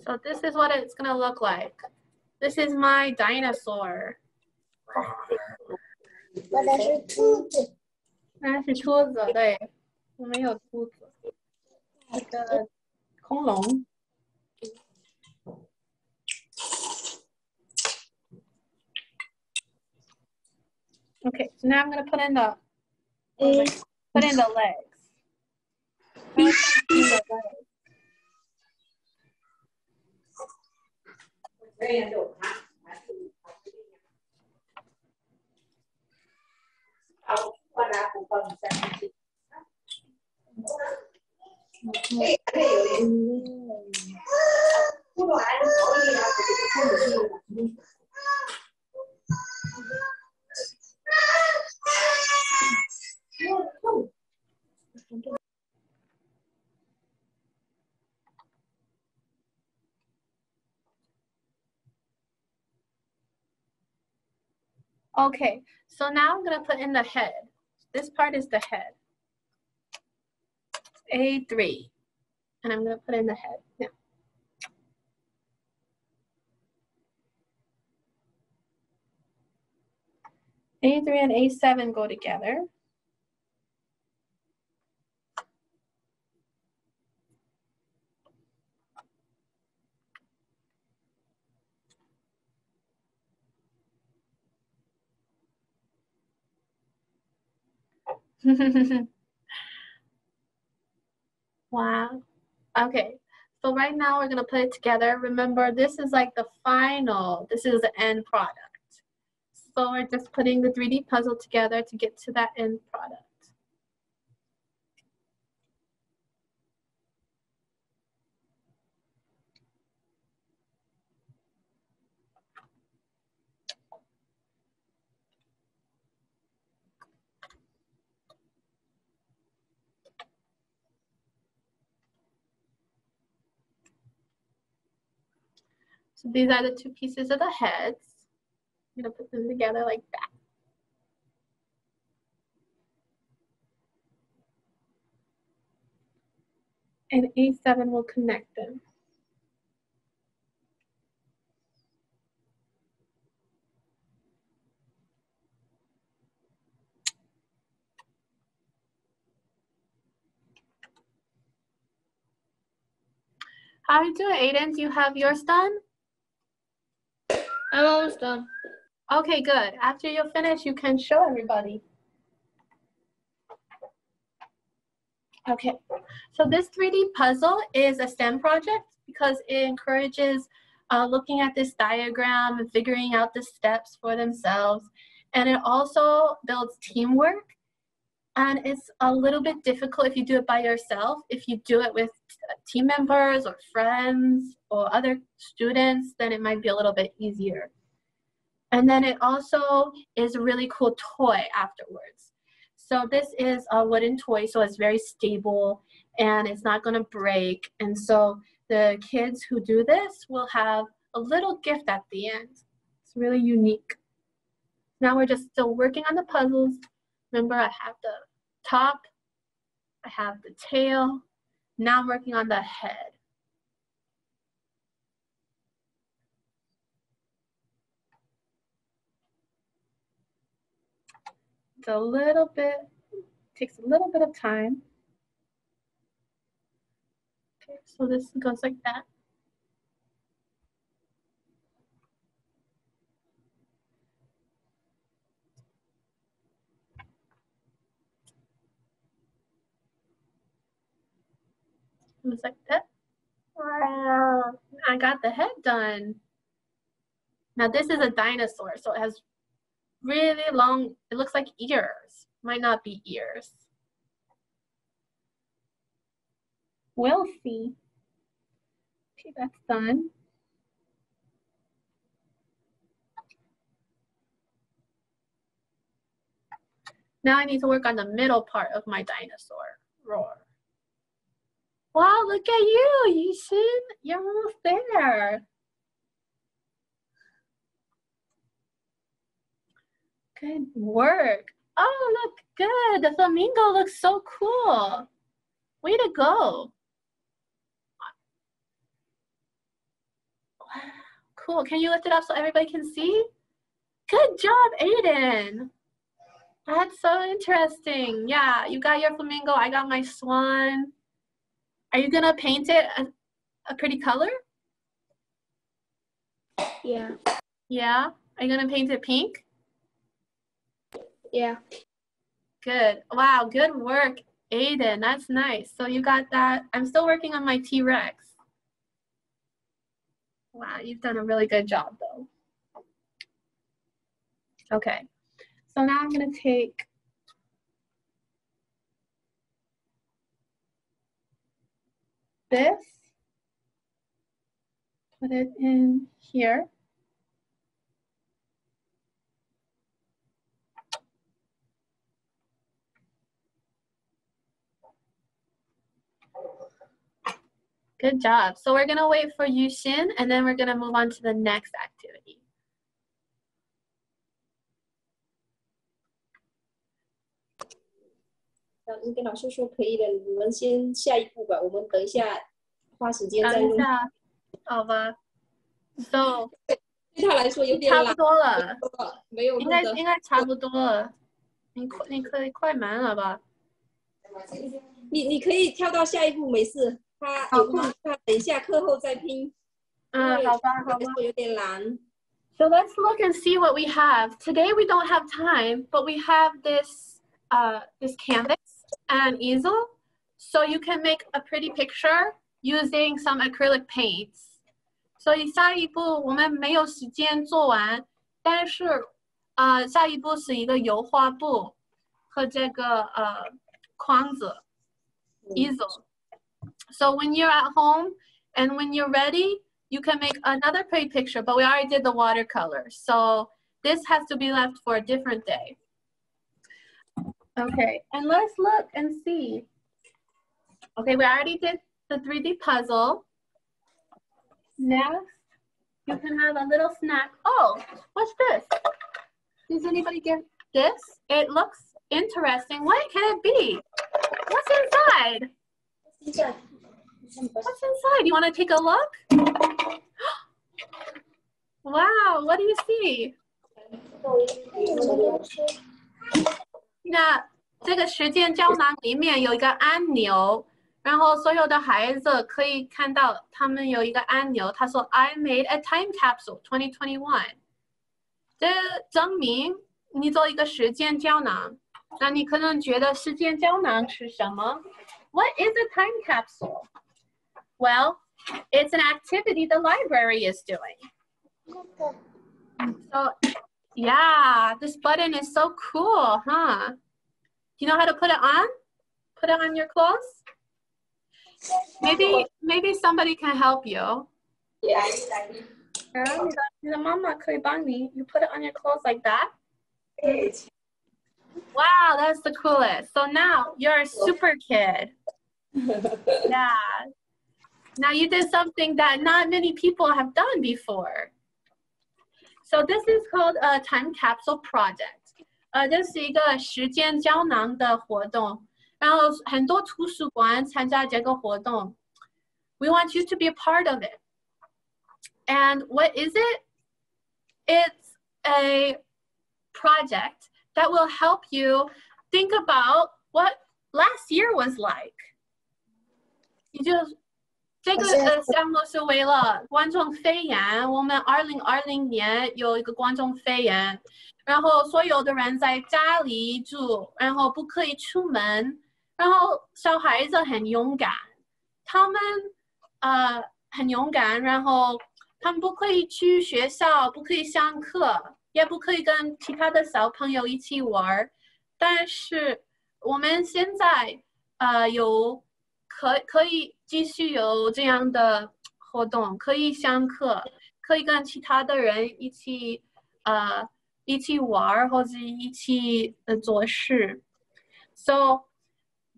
So this is what it's going to look like. This is my dinosaur. 我的是兔子。那是兔子，对，我没有兔子。这个恐龙。Okay, so now I'm going to put in the legs. Put in the legs. Okay, so now I'm gonna put in the head. This part is the head. A3. And I'm gonna put in the head now. A3 and A7 go together. Wow. Okay, so right now we're gonna put it together. Remember, this is like the final, this is the end product. So we're just putting the 3D puzzle together to get to that end product. So these are the two pieces of the heads. I'm gonna put them together like that. And A7 will connect them. How are you doing, Aiden? Do you have yours done? I'm almost done. Okay, good. After you're finished, you can show everybody. Okay, so this 3D puzzle is a STEM project because it encourages looking at this diagram and figuring out the steps for themselves. And it also builds teamwork. And it's a little bit difficult if you do it by yourself. If you do it with team members or friends or other students, then it might be a little bit easier. And then it also is a really cool toy afterwards. So this is a wooden toy, so it's very stable and it's not gonna break. And so the kids who do this will have a little gift at the end. It's really unique. Now we're just still working on the puzzles. Remember, I have the top, I have the tail. Now I'm working on the head. It's a little bit, takes a little bit of time. Okay, so this goes like that. It was like that. I got the head done. Now this is a dinosaur, so it has really long, it looks like ears. Might not be ears. We'll see. Okay, that's done. Now I need to work on the middle part of my dinosaur. Roar. Wow, look at you, Yishin. You're almost there. Good work. Oh, look good. The flamingo looks so cool. Way to go. Wow, cool. Can you lift it up so everybody can see? Good job, Aiden. That's so interesting. Yeah, you got your flamingo. I got my swan. Are you gonna paint it a pretty color? Yeah. Yeah. Are you gonna paint it pink? Yeah. Good. Wow, good work, Aiden. That's nice. So you got that. I'm still working on my T-Rex. Wow, you've done a really good job though. Okay. So now I'm gonna take this, put it in here. Good job. So we're gonna wait for Yushin and then we're gonna move on to the next activity. 经跟老师说可以了，你们先下一步吧，我们等一下花时间再弄。好吧。So 对他来说有点差不多了，没有应该差不多了。你可以快慢了吧？你可以跳到下一步，没事。他有空，他等一下课后再拼。好吧。有点难。So let's look and see what we have. Today we don't have time, but we have this this canvas and an easel, so you can make a pretty picture using some acrylic paints. 所以下一步我们没有时间做完，但是下一步是一个油画布和这个框子 easel. So when you're at home and when you're ready, you can make another pretty picture, but we already did the watercolor. So this has to be left for a different day. Okay, and let's look and see. Okay, we already did the 3D puzzle. Next, you can have a little snack. Oh, what's this? Does anybody get this? It looks interesting. What can it be? What's inside? What's inside? You want to take a look? Wow, what do you see? 那这个时间胶囊里面有一个按钮，然后所有的孩子可以看到他们有一个按钮，他说 I made a time capsule 2021。这证明你做一个时间胶囊。那你可能觉得时间胶囊是什么？ What is a time capsule? Well, it's an activity the library is doing. So, yeah, this button is so cool, huh? Do you know how to put it on? Put it on your clothes? Maybe somebody can help you. Yeah. The mama could帮你. You put it on your clothes like that. Wow, that's the coolest. So now you're a super kid. Yeah. Now you did something that not many people have done before. So this is called a time capsule project. 这是一个时间胶囊的活动，然后很多图书馆参加这个活动。We want you to be a part of it. And what is it? It's a project that will help you think about what last year was like. 这个项目是为了冠状肺炎，我们2020年有一个冠状肺炎，然后所有的人在家里住，然后不可以出门，然后小孩子很勇敢，他们很勇敢，然后他们不可以去学校，不可以上课，也不可以跟其他的小朋友一起玩，但是我们现在可以继续有这样的活动，可以上课，可以跟其他的人一起玩或者一起做事。So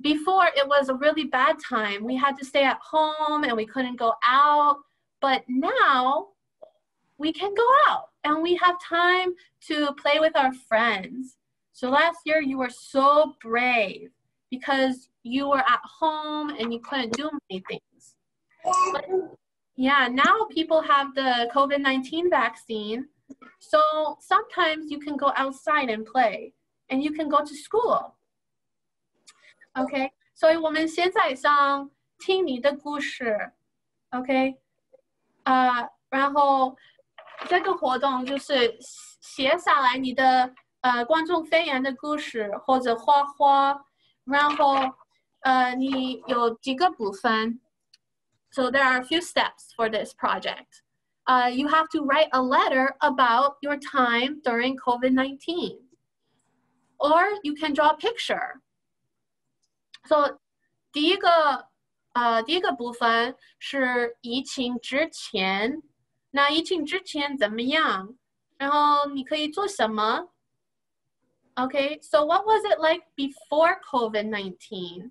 before it was a really bad time. We had to stay at home and we couldn't go out. But now we can go out and we have time to play with our friends. So last year you were so brave because you were at home and you couldn't do many things. But yeah, now people have the COVID-19 vaccine. So sometimes you can go outside and play and you can go to school. OK， 所以我们现在想听你的故事 ，OK， 然后这个活动就是写下来你的冠状肺炎的故事或者画画，然后你有几个部分 ，so there are a few steps for this project. You have to write a letter about your time during COVID-19, or you can draw a picture. So 第一个部分是疫情之前，那疫情之前怎么样？然后你可以做什么 ？Okay, so what was it like before COVID-19?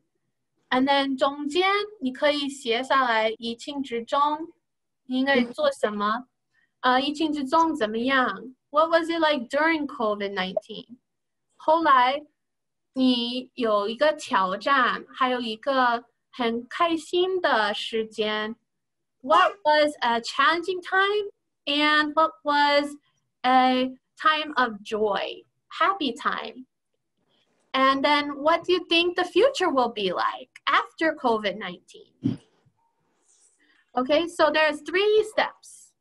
And then 中间你可以写下来疫情之中你应该做什么？疫情之中怎么样？What was it like during COVID-19? 后来你有一个挑战，还有一个很开心的时间。What was a challenging time and what was a time of joy, happy time? And then what do you think the future will be like after COVID-19? Okay, so there's 3 steps.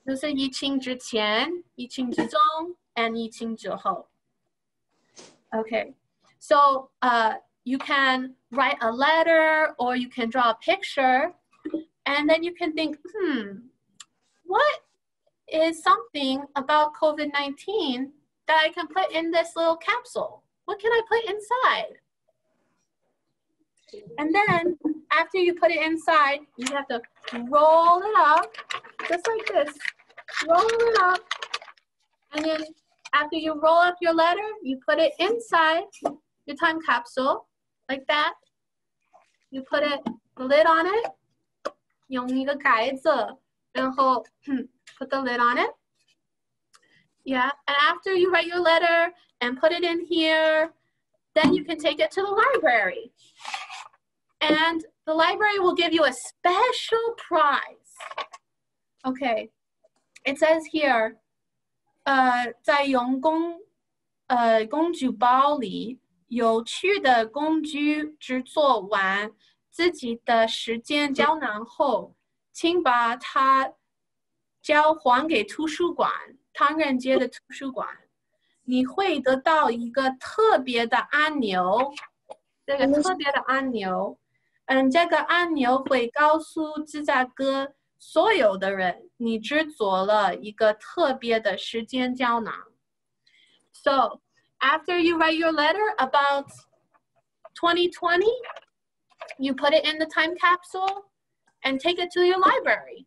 就是疫情之前、疫情之中 and 疫情之后. Okay, so you can write a letter or you can draw a picture and then you can think, what is something about COVID-19 that I can put in this little capsule? What can I put inside? And then after you put it inside, you have to roll it up, just like this. Roll it up. And then after you roll up your letter, you put it inside your time capsule, like that. You put the lid on it. 用一个盖子，然后 put the lid on it. Yeah, and after you write your letter and put it in here, then you can take it to the library. And the library will give you a special prize. Okay, it says here, 在工具包里有趣的工具制作完自己的时间胶囊后，请把它交还给图书馆，唐人街的图书馆。你会得到一个特别的按钮，这个特别的按钮，这个按钮会告诉芝加哥所有的人，你制作了一个特别的时间胶囊。So, after you write your letter about 2020, you put it in the time capsule and take it to your library.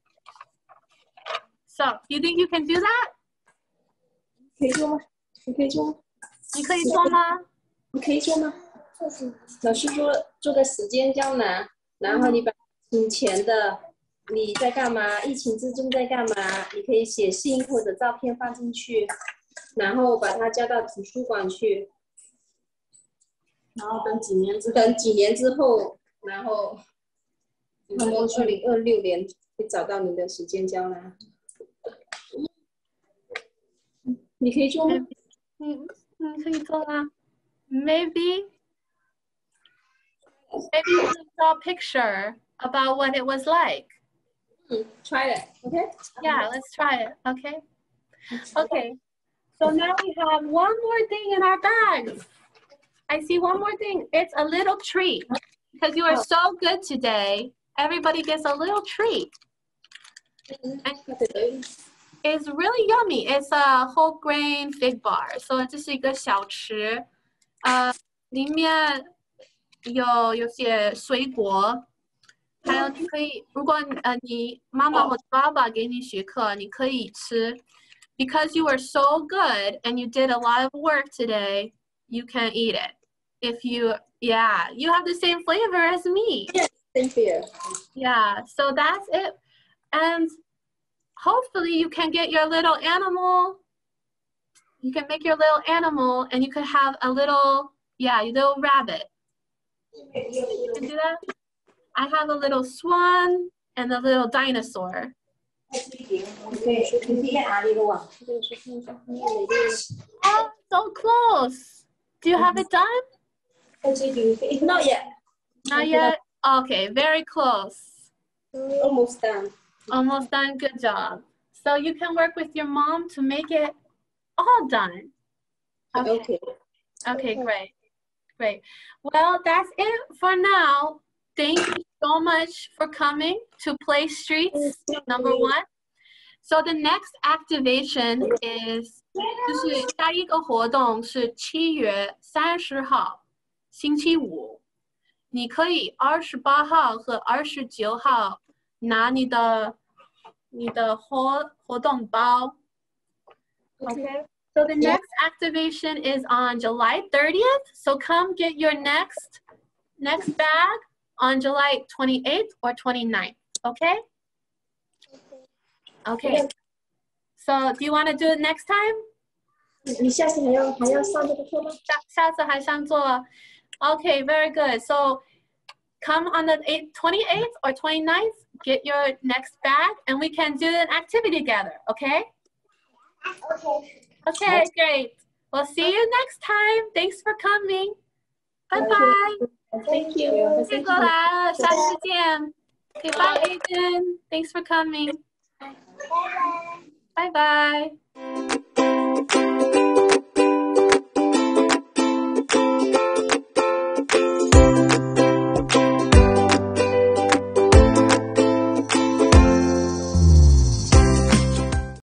So, you think you can do that? 可以做吗？你可以做吗？你可以做吗？你可以做吗？老师做个时间胶囊，然后你把以前的你在干嘛，疫情之中在干嘛，你可以写信或者照片放进去，然后把它交到图书馆去，然后等几年之后，然后他们2026年会找到你的时间胶囊。你可以做吗？你可以做吗？ Maybe you can draw a picture about what it was like. Try it, okay? Yeah, let's try it, okay? Okay, so now we have one more thing in our bags. I see one more thing. It's a little treat. Because you are so good today, everybody gets a little treat. And it's really yummy. It's a whole grain fig bar. So 这是一个小吃，里面有些水果，还有你可以，如果你妈妈或者爸爸给你许可，你可以吃。Because you were so good and you did a lot of work today, you can eat it. If you have the same flavor as me. Yeah, same here. Yeah, so that's it. And hopefully you can get your little animal. You can make your little animal and you could have a little rabbit. You can do that? I have a little swan and a little dinosaur. Oh, so close. Do you have it done? Not yet. Not yet? Okay, very close. Almost done. Almost done, good job. So you can work with your mom to make it all done. Okay. Okay, great. Great. Well, that's it for now. Thank you so much for coming to Play Streets #1. So the next activation is 就是下一个活动是7月30号星期五，你可以28号和29号拿你的活动包。Okay. So the next activation is on July 30th. So come get your next bag on July 28th or 29th. Okay? Okay. So do you want to do it next time? 你下次还要上这个课吗？下次还想做 Okay, very good. So come on the 28th or 29th, get your next bag, and we can do an activity together, okay? Okay. Okay, great. We'll see you next time. Thanks for coming. Bye-bye. Thank you. 谢过来了，下次见。Okay, bye, Aiden. Thanks for coming. Bye-bye.